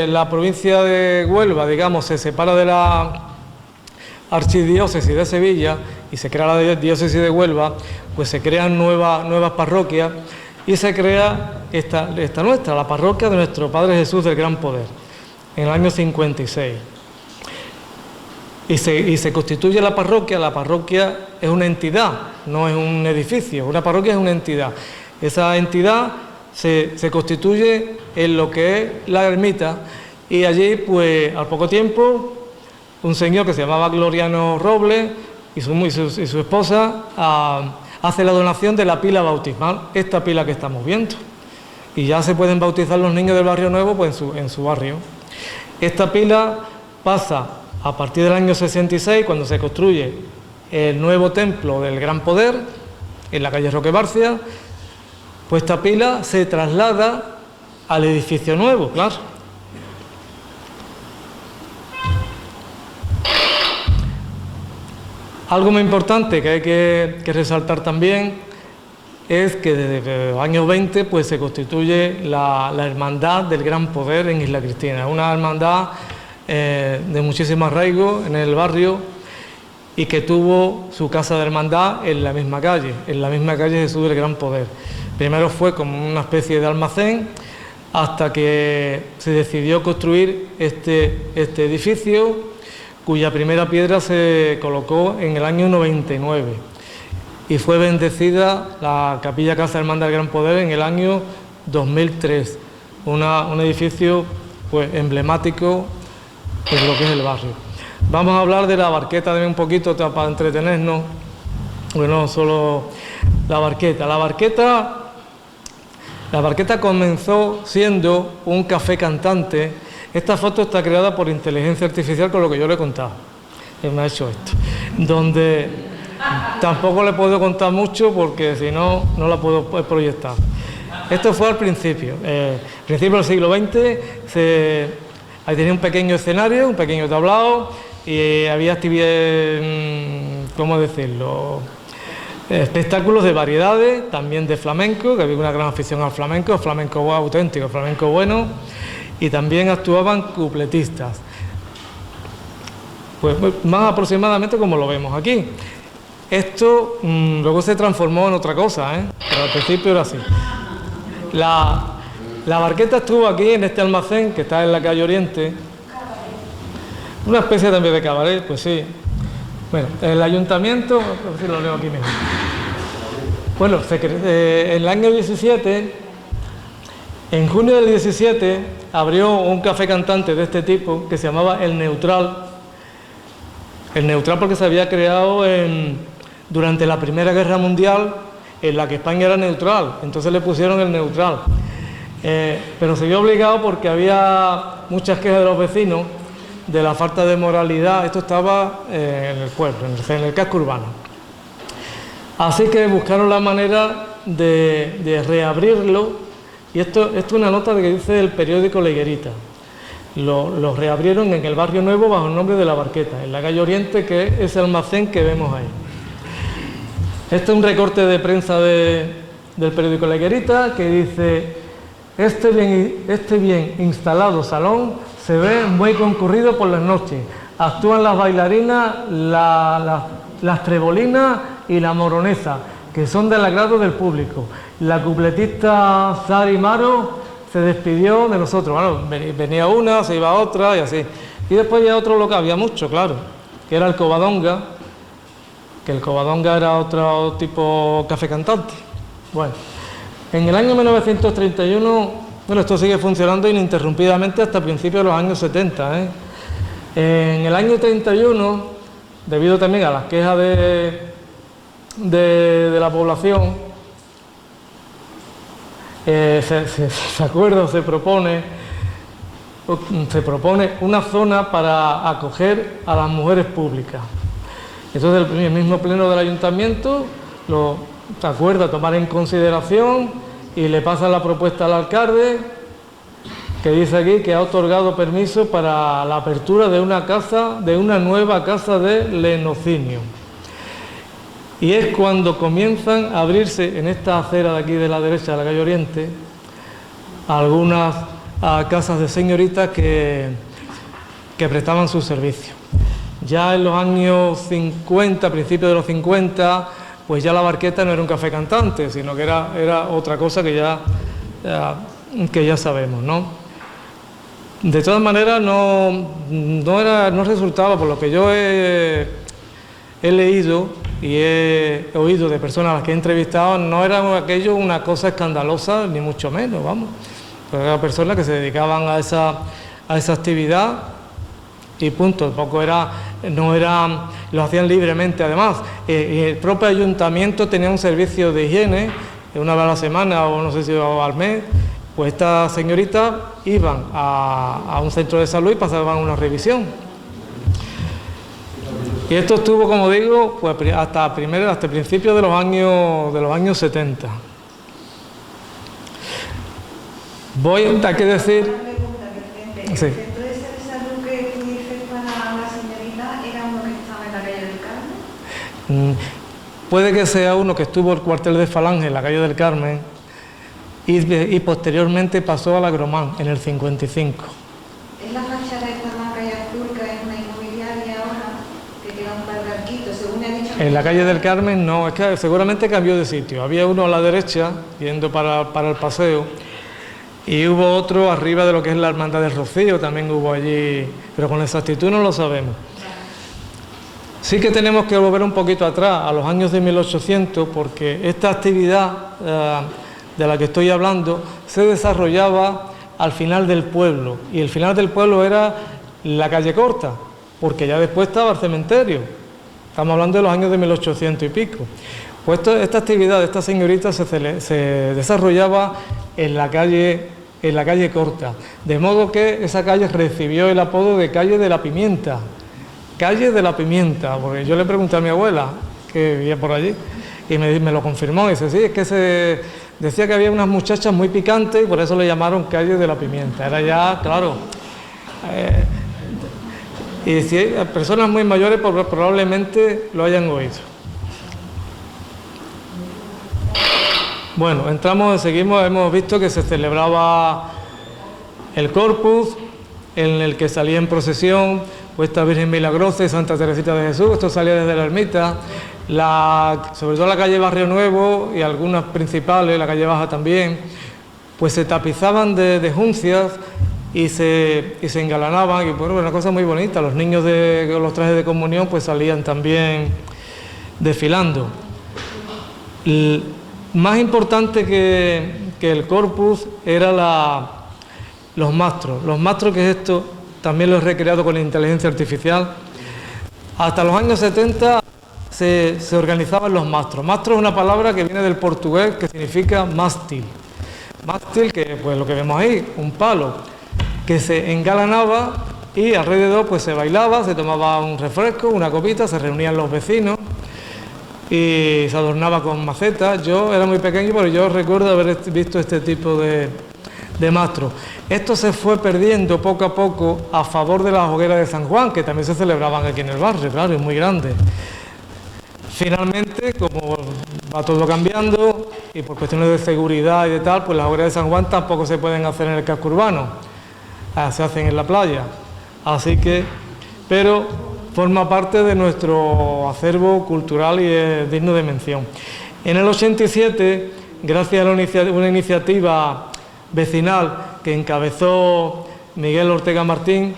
Speaker 2: la provincia de Huelva, digamos, se separa de la archidiócesis de Sevilla y se crea la diócesis de Huelva, pues se crean nuevas parroquias y se crea esta nuestra, la parroquia de nuestro Padre Jesús del Gran Poder, en el año 56. Y se constituye la parroquia es una entidad, no es un edificio, una parroquia es una entidad. Esa entidad se constituye en lo que es la ermita y allí, pues, al poco tiempo, un señor que se llamaba Gloriano Robles y su esposa hace la donación de la pila bautismal, esta pila que estamos viendo. Y ya se pueden bautizar los niños del Barrio Nuevo pues, en su barrio. Esta pila pasa a partir del año 66, cuando se construye el nuevo templo del Gran Poder, en la calle Roque Barcia, pues esta pila se traslada al edificio nuevo, claro. Algo muy importante que hay que resaltar también es que desde los años 20 pues, se constituye la Hermandad del Gran Poder en Isla Cristina, una hermandad de muchísimo arraigo en el barrio y que tuvo su casa de hermandad en la misma calle Jesús del Gran Poder. Primero fue como una especie de almacén hasta que se decidió construir este edificio, cuya primera piedra se colocó en el año 99 y fue bendecida la Capilla Casa Hermandad del Gran Poder en el año 2003, un edificio pues, emblemático de lo que es el barrio. Vamos a hablar de la Barqueta también un poquito para entretenernos, bueno, no solo la Barqueta. La Barqueta comenzó siendo un café cantante. Esta foto está creada por inteligencia artificial con lo que yo le he contado. Él me ha hecho esto. Donde tampoco le puedo contar mucho porque si no, no la puedo proyectar. Esto fue al principio. Principio del siglo XX, ahí tenía un pequeño escenario, un pequeño tablado y había actividades, ¿cómo decirlo? Espectáculos de variedades, también de flamenco, que había una gran afición al flamenco auténtico, flamenco bueno, y también actuaban cupletistas. Pues más aproximadamente como lo vemos aquí. Esto luego se transformó en otra cosa, pero al principio era así. La Barqueta estuvo aquí en este almacén que está en la calle Oriente, una especie también de cabaret, pues sí. Bueno, el ayuntamiento, a ver si lo leo aquí mismo. Bueno, en el año 17, en junio del 17, abrió un café cantante de este tipo que se llamaba El Neutral. El Neutral porque se había creado durante la Primera Guerra Mundial, en la que España era neutral, entonces le pusieron El Neutral. Pero se vio obligado porque había muchas quejas de los vecinos de la falta de moralidad. Esto estaba en el pueblo, en el casco urbano. Así que buscaron la manera de reabrirlo, y esto es una nota que dice el periódico La Higuerita. Lo reabrieron en el Barrio Nuevo bajo el nombre de La Barqueta, en la calle Oriente, que es ese almacén que vemos ahí. Este es un recorte de prensa del periódico La Higuerita que dice: Este bien instalado salón se ve muy concurrido por las noches. Actúan las bailarinas, las trebolinas y la moronesa, que son del agrado del público. La cupletista Sari Maro se despidió de nosotros. Bueno, venía una, se iba otra y así. Y después ya otro local, había mucho, claro, que era el Covadonga, que el Covadonga era otro tipo café cantante. Bueno, en el año 1931, bueno, esto sigue funcionando ininterrumpidamente hasta principios de los años 70, ¿eh? En el año 31, debido también a las quejas de la población, se propone una zona para acoger a las mujeres públicas. Entonces el mismo pleno del ayuntamiento se acuerda tomar en consideración y le pasa la propuesta al alcalde, que dice aquí que ha otorgado permiso para la apertura de una nueva casa de lenocinio. Y es cuando comienzan a abrirse en esta acera de aquí de la derecha de la calle Oriente algunas casas de señoritas que prestaban sus servicios. Ya en los años 50, principios de los 50, pues ya la Barqueta no era un café cantante, sino que era otra cosa que ya sabemos, ¿no? De todas maneras, no resultaba, por lo que yo he leído y he oído de personas a las que he entrevistado, no era aquello una cosa escandalosa, ni mucho menos, vamos. Eran personas que se dedicaban a esa actividad y punto. Tampoco lo hacían libremente. Además, el propio ayuntamiento tenía un servicio de higiene, una vez a la semana o no sé si al mes. Pues estas señoritas iban a un centro de salud y pasaban una revisión. Y esto estuvo, como digo, pues hasta principios de los años 70. Hay que decir...
Speaker 1: ¿El centro de salud que tú dices para la señorita era uno que estaba en la calle del Carmen?
Speaker 2: Puede que sea uno que estuvo en el cuartel de Falange en la calle del Carmen y posteriormente pasó a la Gromán en el 55.
Speaker 1: ¿Es la fachada esta blanca y azul que es una inmobiliaria ahora, que queda un par de arquitos, según me ha dicho?
Speaker 2: En la calle del Carmen no, es que seguramente cambió de sitio. Había uno a la derecha, yendo para el paseo, y hubo otro arriba de lo que es la Hermandad del Rocío, también hubo allí, pero con exactitud no lo sabemos. Sí que tenemos que volver un poquito atrás, a los años de 1800, porque esta actividad de la que estoy hablando se desarrollaba al final del pueblo, y el final del pueblo era la calle Corta, porque ya después estaba el cementerio. Estamos hablando de los años de 1800 y pico. Pues esta actividad de esta señorita se desarrollaba en la calle Corta, de modo que esa calle recibió el apodo de calle de la Pimienta. Calle de la Pimienta, porque yo le pregunté a mi abuela, que vivía por allí, y me lo confirmó, y dice, sí, es que se decía que había unas muchachas muy picantes y por eso le llamaron calle de la Pimienta. Era ya, claro, y si hay personas muy mayores probablemente lo hayan oído. Bueno, seguimos, hemos visto que se celebraba el Corpus, en el que salía en procesión pues esta Virgen Milagrosa y Santa Teresita de Jesús. Esto salía desde la ermita, sobre todo la calle Barrio Nuevo y algunas principales, la calle Baja también, pues se tapizaban de juncias y se engalanaban, y bueno, una cosa muy bonita. Los niños con los trajes de comunión pues salían también desfilando. Más importante que el Corpus era los mastros. Los mastros, que es esto, también lo he recreado con la inteligencia artificial. Hasta los años 70 se organizaban los mastros. Mastro es una palabra que viene del portugués, que significa mástil. Mástil, que pues lo que vemos ahí, un palo, que se engalanaba y alrededor pues se bailaba, se tomaba un refresco, una copita, se reunían los vecinos y se adornaba con macetas. Yo era muy pequeño, pero yo recuerdo haber visto este tipo de mastros. Esto se fue perdiendo poco a poco a favor de las hogueras de San Juan, que también se celebraban aquí en el barrio, claro, y muy grandes. Finalmente, como va todo cambiando y por cuestiones de seguridad y de tal, pues las hogueras de San Juan tampoco se pueden hacer en el casco urbano, se hacen en la playa. Así que, pero forma parte de nuestro acervo cultural y es digno de mención. En el 87, gracias a una iniciativa vecinal que encabezó Miguel Ortega Martín,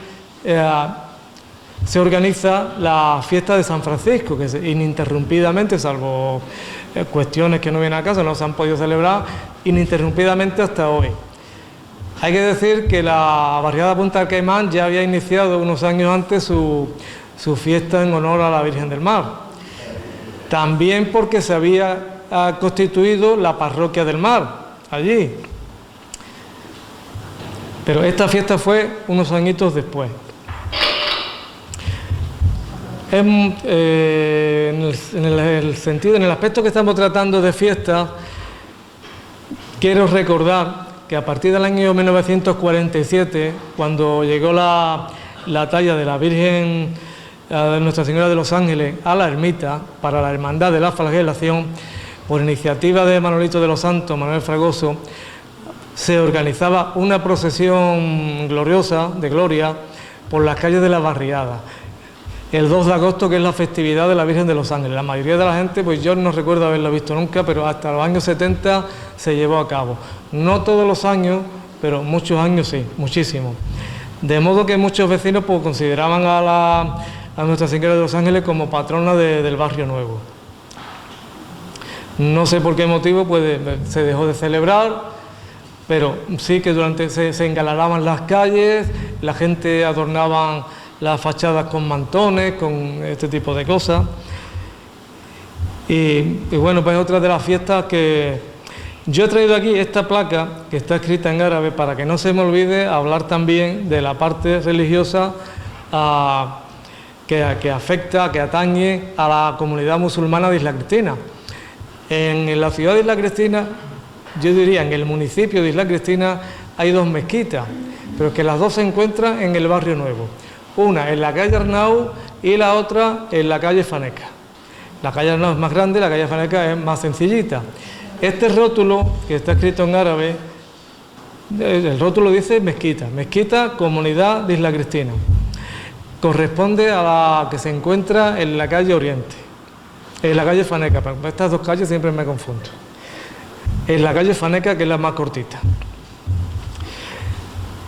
Speaker 2: se organiza la fiesta de San Francisco, que ininterrumpidamente, salvo cuestiones que no vienen a caso, no se han podido celebrar ininterrumpidamente hasta hoy. Hay que decir que la barriada Punta del Caimán ya había iniciado unos años antes su fiesta en honor a la Virgen del Mar. También porque se había constituido la parroquia del Mar allí. Pero esta fiesta fue unos añitos después. En el aspecto que estamos tratando de fiesta, quiero recordar que a partir del año 1947, cuando llegó la talla de la Virgen de Nuestra Señora de los Ángeles a la ermita para la Hermandad de la Flagelación, por iniciativa de Manolito de los Santos, Manuel Fragoso, se organizaba una procesión gloriosa, de gloria, por las calles de la barriada. El 2 de agosto, que es la festividad de la Virgen de los Ángeles. La mayoría de la gente, pues yo no recuerdo haberlo visto nunca, pero hasta los años 70 se llevó a cabo. No todos los años, pero muchos años sí, muchísimos. De modo que muchos vecinos pues consideraban a Nuestra Señora de los Ángeles como patrona del barrio nuevo. No sé por qué motivo pues se dejó de celebrar, pero sí que se engalanaban las calles, la gente adornaba las fachadas con mantones, con este tipo de cosas. Y bueno, pues otra de las fiestas que yo he traído aquí, esta placa que está escrita en árabe, para que no se me olvide hablar también de la parte religiosa que afecta, que atañe a la comunidad musulmana de Isla Cristina. En la ciudad de Isla Cristina, yo diría en el municipio de Isla Cristina, hay 2 mezquitas, pero que las 2 se encuentran en el barrio nuevo. Una en la calle Arnau y la otra en la calle Faneca. La calle Arnau es más grande, la calle Faneca es más sencillita. Este rótulo, que está escrito en árabe, el rótulo dice mezquita, mezquita Comunidad de Isla Cristina. Corresponde a la que se encuentra en la calle Oriente, en la calle Faneca. Estas 2 calles siempre me confundo. En la calle Faneca, que es la más cortita.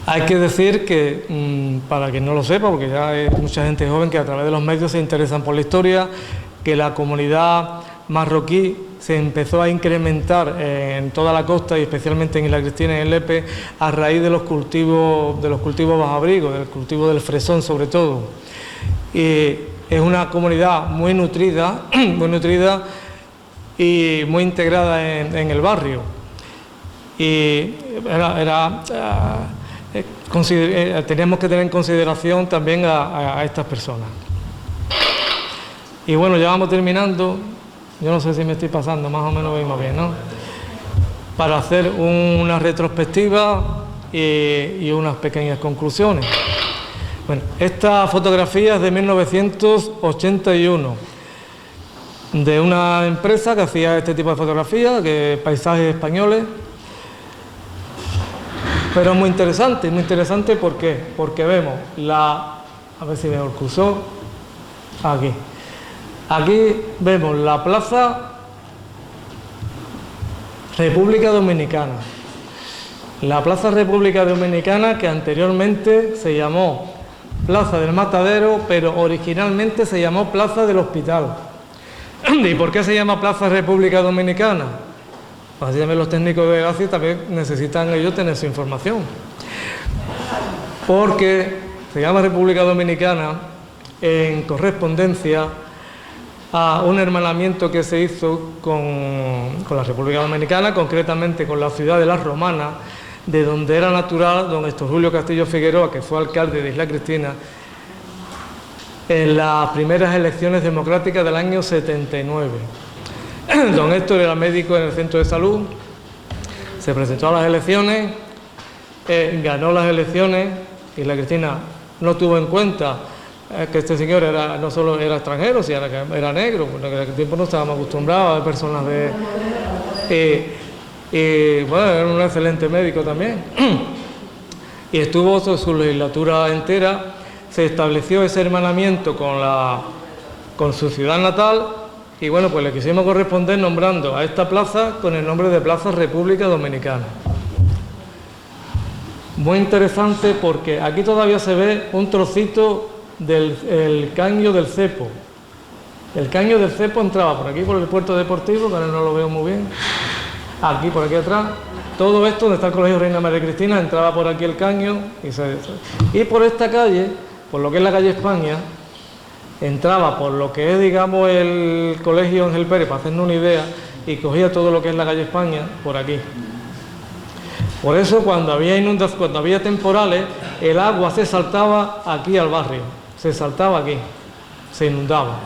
Speaker 2: Hay que decir que, para quien no lo sepa, porque ya hay mucha gente joven que a través de los medios se interesan por la historia, que la comunidad marroquí se empezó a incrementar en toda la costa y especialmente en Isla Cristina y en Lepe a raíz de los cultivos bajo abrigo, del cultivo del fresón sobre todo. Y es una comunidad muy nutrida y muy integrada en el barrio. Y teníamos que tener en consideración también a estas personas. Y bueno, ya vamos terminando. Yo no sé si me estoy pasando, más o menos vemos bien, ¿no? Para hacer una retrospectiva y unas pequeñas conclusiones. Bueno, esta fotografía es de 1981, de una empresa que hacía este tipo de fotografías, paisajes españoles. Pero es muy interesante ¿por qué? Porque vemos a ver si veo el cursor, aquí vemos la Plaza República Dominicana. La Plaza República Dominicana, que anteriormente se llamó Plaza del Matadero, pero originalmente se llamó Plaza del Hospital. ¿Y por qué se llama Plaza República Dominicana? Así también los técnicos de Gracia también necesitan ellos tener su información. Porque se llama República Dominicana en correspondencia a un hermanamiento que se hizo con la República Dominicana, concretamente con la ciudad de La Romana, de donde era natural don Héctor Julio Castillo Figueroa, que fue alcalde de Isla Cristina, en las primeras elecciones democráticas del año 79. Don Héctor era médico en el centro de salud, se presentó a las elecciones, ganó las elecciones, Isla Cristina no tuvo en cuenta que este señor no solo era extranjero, sino que era negro, porque en aquel tiempo no estábamos acostumbrados a ver personas y bueno, era un excelente médico también. Y estuvo su legislatura entera, se estableció ese hermanamiento con su ciudad natal, y bueno, pues le quisimos corresponder nombrando a esta plaza con el nombre de Plaza República Dominicana. Muy interesante porque aquí todavía se ve un trocito del caño del Cepo. El caño del Cepo entraba por aquí, por el puerto deportivo, que ahora no lo veo muy bien, aquí, por aquí atrás. Todo esto, donde está el Colegio Reina María Cristina, entraba por aquí el caño y por esta calle, por lo que es la calle España, entraba por lo que es, digamos, el Colegio Ángel Pérez, para hacernos una idea, y cogía todo lo que es la calle España por aquí. Por eso, cuando había inundaciones, cuando había temporales, el agua se saltaba aquí al barrio, se saltaba aquí, se inundaba.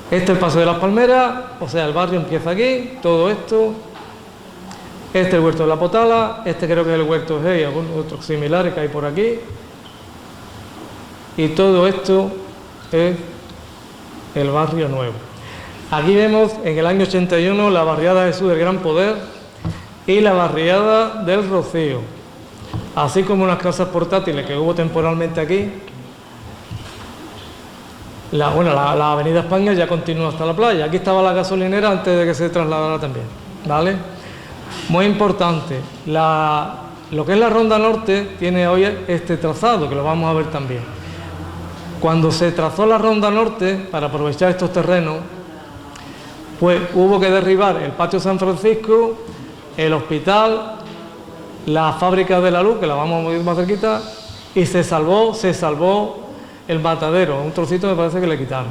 Speaker 2: Este es el Paso de las Palmeras, o sea, el barrio empieza aquí, todo esto. Este es el Huerto de la Potala, este creo que es el Huerto de Gey, algunos otros similares que hay por aquí. Y todo esto es el barrio nuevo. Aquí vemos en el año 81 la barriada Jesús del Gran Poder y la barriada del Rocío, así como unas casas portátiles que hubo temporalmente aquí. La avenida España ya continúa hasta la playa. Aquí estaba la gasolinera antes de que se trasladara también, ¿vale? Muy importante, lo que es la Ronda Norte tiene hoy este trazado, que lo vamos a ver también. Cuando se trazó la Ronda Norte, para aprovechar estos terrenos, pues hubo que derribar el Patio San Francisco, el hospital, la fábrica de la luz, que la vamos a ver más cerquita, y se salvó el matadero, un trocito me parece que le quitaron.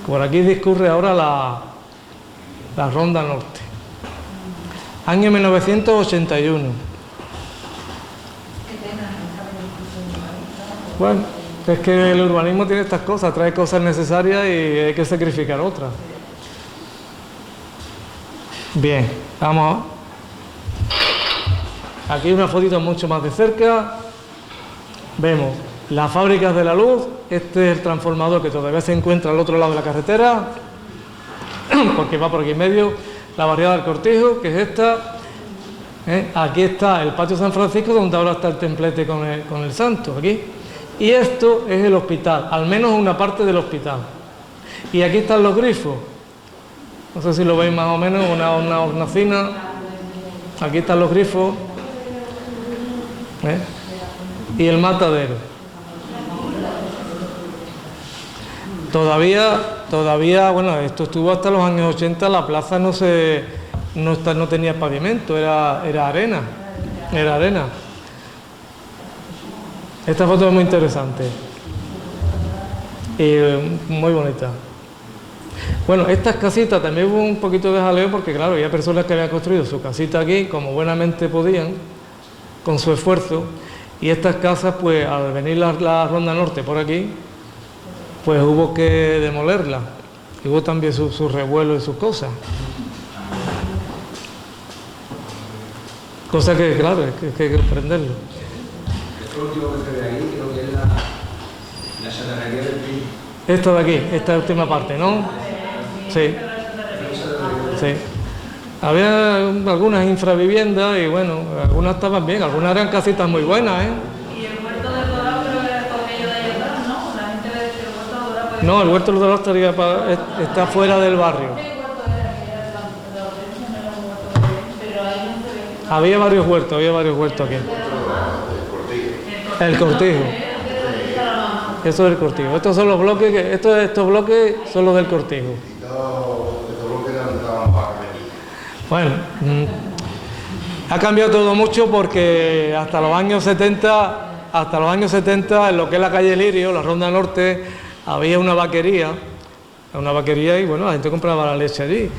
Speaker 2: Por aquí discurre ahora la Ronda Norte. Año 1981. Bueno, es que el urbanismo tiene estas cosas, trae cosas necesarias y hay que sacrificar otras. Bien, vamos. Aquí una fotito mucho más de cerca. Vemos las fábricas de la luz. Este es el transformador que todavía se encuentra al otro lado de la carretera, porque va por aquí en medio. La barriada del Cortijo, que es esta. Aquí está el Patio San Francisco, donde ahora está el templete con el santo, aquí. Y esto es el hospital, al menos una parte del hospital. Y aquí están los grifos. No sé si lo veis más o menos, una hornacina. Aquí están los grifos. Y el matadero. Todavía, bueno, esto estuvo hasta los años 80, la plaza no tenía pavimento, era arena. Esta foto es muy interesante y muy bonita. Bueno, estas casitas también hubo un poquito de jaleo porque, claro, había personas que habían construido su casita aquí como buenamente podían, con su esfuerzo, y estas casas, pues, al venir la Ronda Norte por aquí, pues hubo que demolerla. Y hubo también sus revuelos y sus cosas. Cosa que, claro, es que hay que comprenderlo.
Speaker 3: Esto último que se ve ahí, creo que es la chatarrería del PIN.
Speaker 2: Esto de aquí, esta última parte, ¿no? Sí. Sí. Había algunas infraviviendas y, bueno, algunas estaban bien, algunas eran casitas muy buenas, ¿eh? No, el Huerto del Dorado está fuera del barrio. Había varios huertos aquí. El Cortijo. Eso es el Cortijo. Estos son los bloques, estos bloques son los del Cortijo. Bueno, ha cambiado todo mucho porque hasta los años 70, en lo que es la calle Lirio, la Ronda Norte, había una vaquería y, bueno, la gente compraba la leche allí.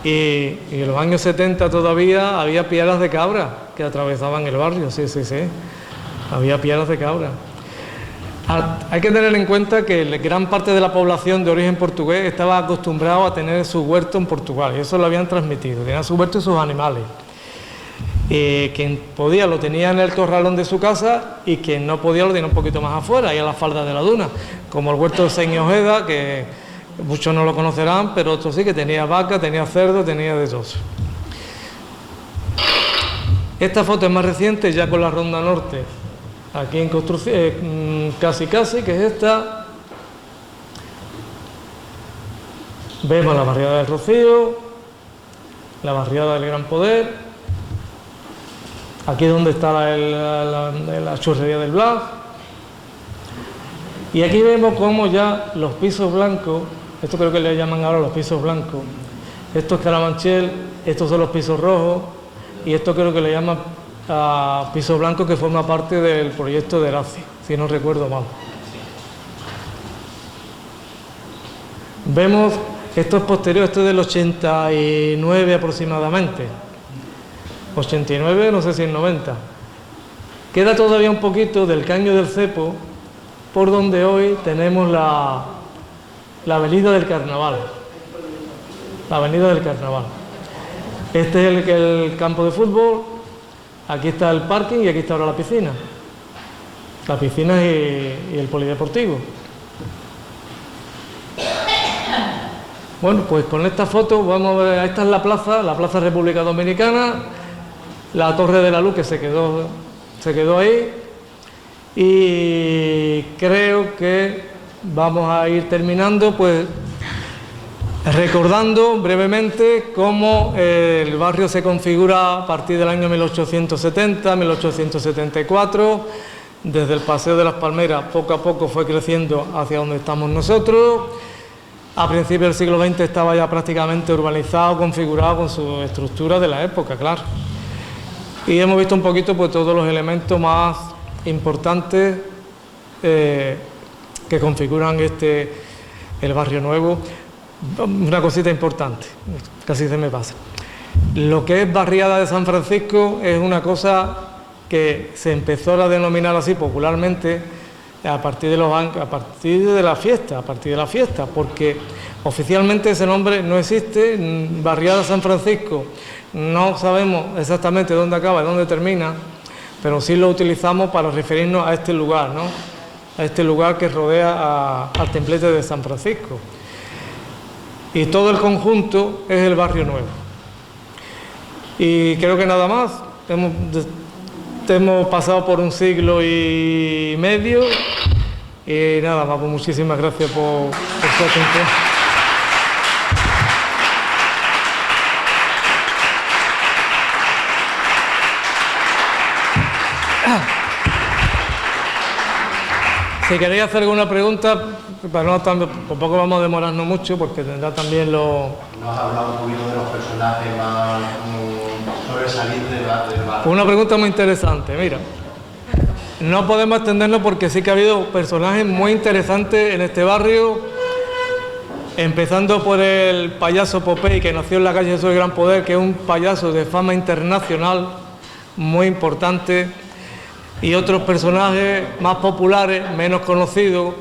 Speaker 2: Y en los años 70 todavía había piaras de cabra que atravesaban el barrio, sí. Había piaras de cabra. Hay que tener en cuenta que gran parte de la población de origen portugués estaba acostumbrado a tener su huerto en Portugal, y eso lo habían transmitido, tenían su huerto y sus animales. Quien podía lo tenía en el corralón de su casa y quien no podía lo tenía un poquito más afuera, ahí a la falda de la duna, como el huerto de Señor Ojeda, que muchos no lo conocerán, pero otros sí, que tenía vaca, tenía cerdo, tenía de todo. Esta foto es más reciente, ya con la Ronda Norte, aquí en construcción, casi, que es esta. Vemos la barriada del Rocío, la barriada del Gran Poder. Aquí es donde está la churrería del Blas. Y aquí vemos cómo ya los pisos blancos, esto creo que le llaman ahora los pisos blancos, esto es Carabanchel, estos son los pisos rojos, y esto creo que le llaman piso blanco, que forma parte del proyecto de Erazi, si no recuerdo mal. Vemos, esto es posterior, esto es del 89 aproximadamente. 89, no sé si en 90. Queda todavía un poquito del Caño del Cepo, por donde hoy tenemos la avenida del Carnaval. La avenida del Carnaval. Este es el campo de fútbol, aquí está el parking y aquí está ahora la piscina. La piscina y el polideportivo. Bueno, pues con esta foto vamos a ver, esta es la Plaza República Dominicana, la Torre de la Luz, que se quedó ahí, y creo que vamos a ir terminando pues recordando brevemente cómo el barrio se configura a partir del año 1870, 1874, desde el Paseo de las Palmeras poco a poco fue creciendo hacia donde estamos nosotros. A principios del siglo XX estaba ya prácticamente urbanizado, configurado con su estructura de la época, claro. Y hemos visto un poquito pues todos los elementos más importantes que configuran el barrio nuevo. Una cosita importante, casi se me pasa. Lo que es barriada de San Francisco es una cosa que se empezó a denominar así popularmente a partir de la fiesta, porque oficialmente ese nombre no existe. Barriada San Francisco, no sabemos exactamente dónde acaba y dónde termina, pero sí lo utilizamos para referirnos a este lugar, ¿no? A este lugar que rodea al templete de San Francisco. Y todo el conjunto es el barrio nuevo. Y creo que nada más. Hemos pasado por un siglo y medio y nada más, pues muchísimas gracias por su atención. Si queréis hacer alguna pregunta, tampoco vamos a demorarnos mucho porque tendrá también
Speaker 4: Nos has hablado un poquito de los personajes más sobresalientes del barrio.
Speaker 2: Una pregunta muy interesante, mira. No podemos extendernos porque sí que ha habido personajes muy interesantes en este barrio, empezando por el payaso Popeye, que nació en la calle Jesús del Gran Poder, que es un payaso de fama internacional muy importante, y otros personajes más populares, menos conocidos,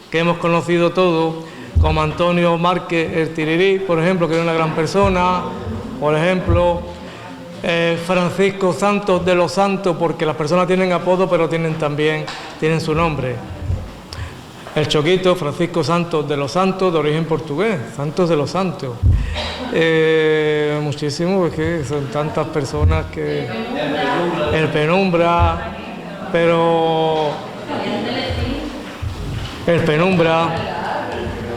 Speaker 2: que hemos conocido todos, como Antonio Márquez el Tirirí, por ejemplo, que era una gran persona, por ejemplo, Francisco Santos de los Santos, porque las personas tienen apodo, pero tienen su nombre. El Choquito, Francisco Santos de los Santos, de origen portugués, Santos de los Santos. Muchísimo, porque son tantas personas que... El Penumbra, pero... El Penumbra.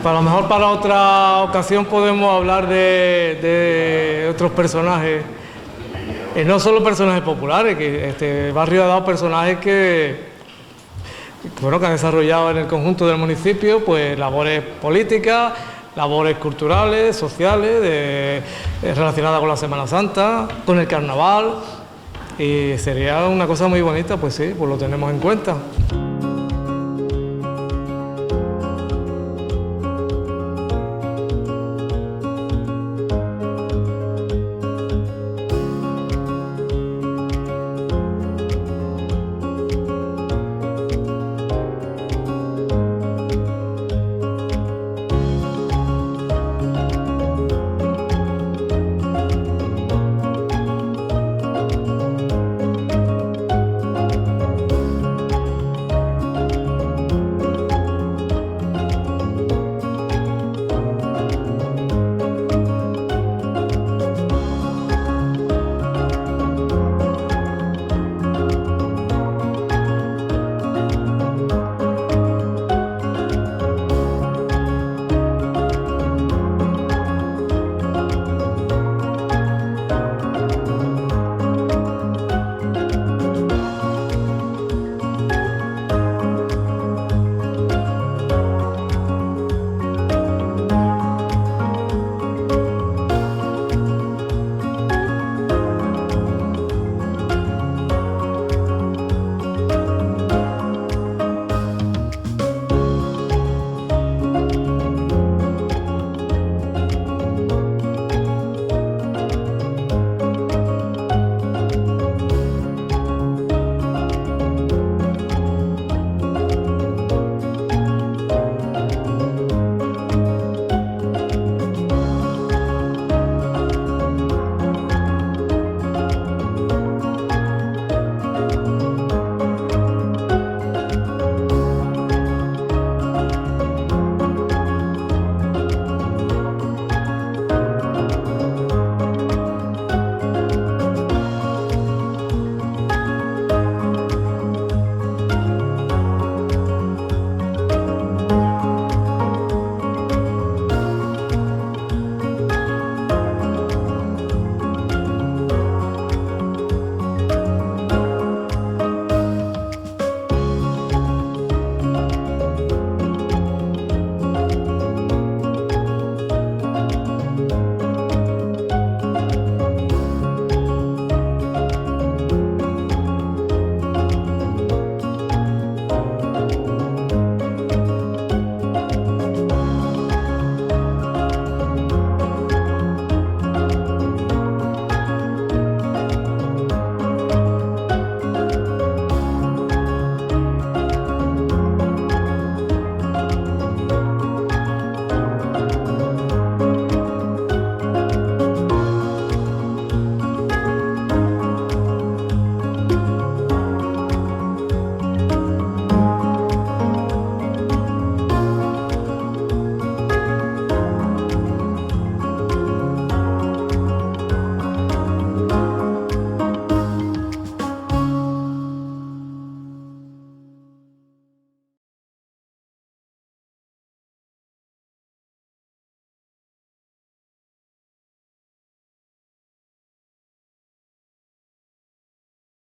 Speaker 2: A lo mejor para otra ocasión podemos hablar de otros personajes. No solo personajes populares, que este barrio ha dado personajes que han desarrollado en el conjunto del municipio pues labores políticas, labores culturales, sociales, relacionadas con la Semana Santa, con el carnaval, y sería una cosa muy bonita, pues sí, pues lo tenemos en cuenta.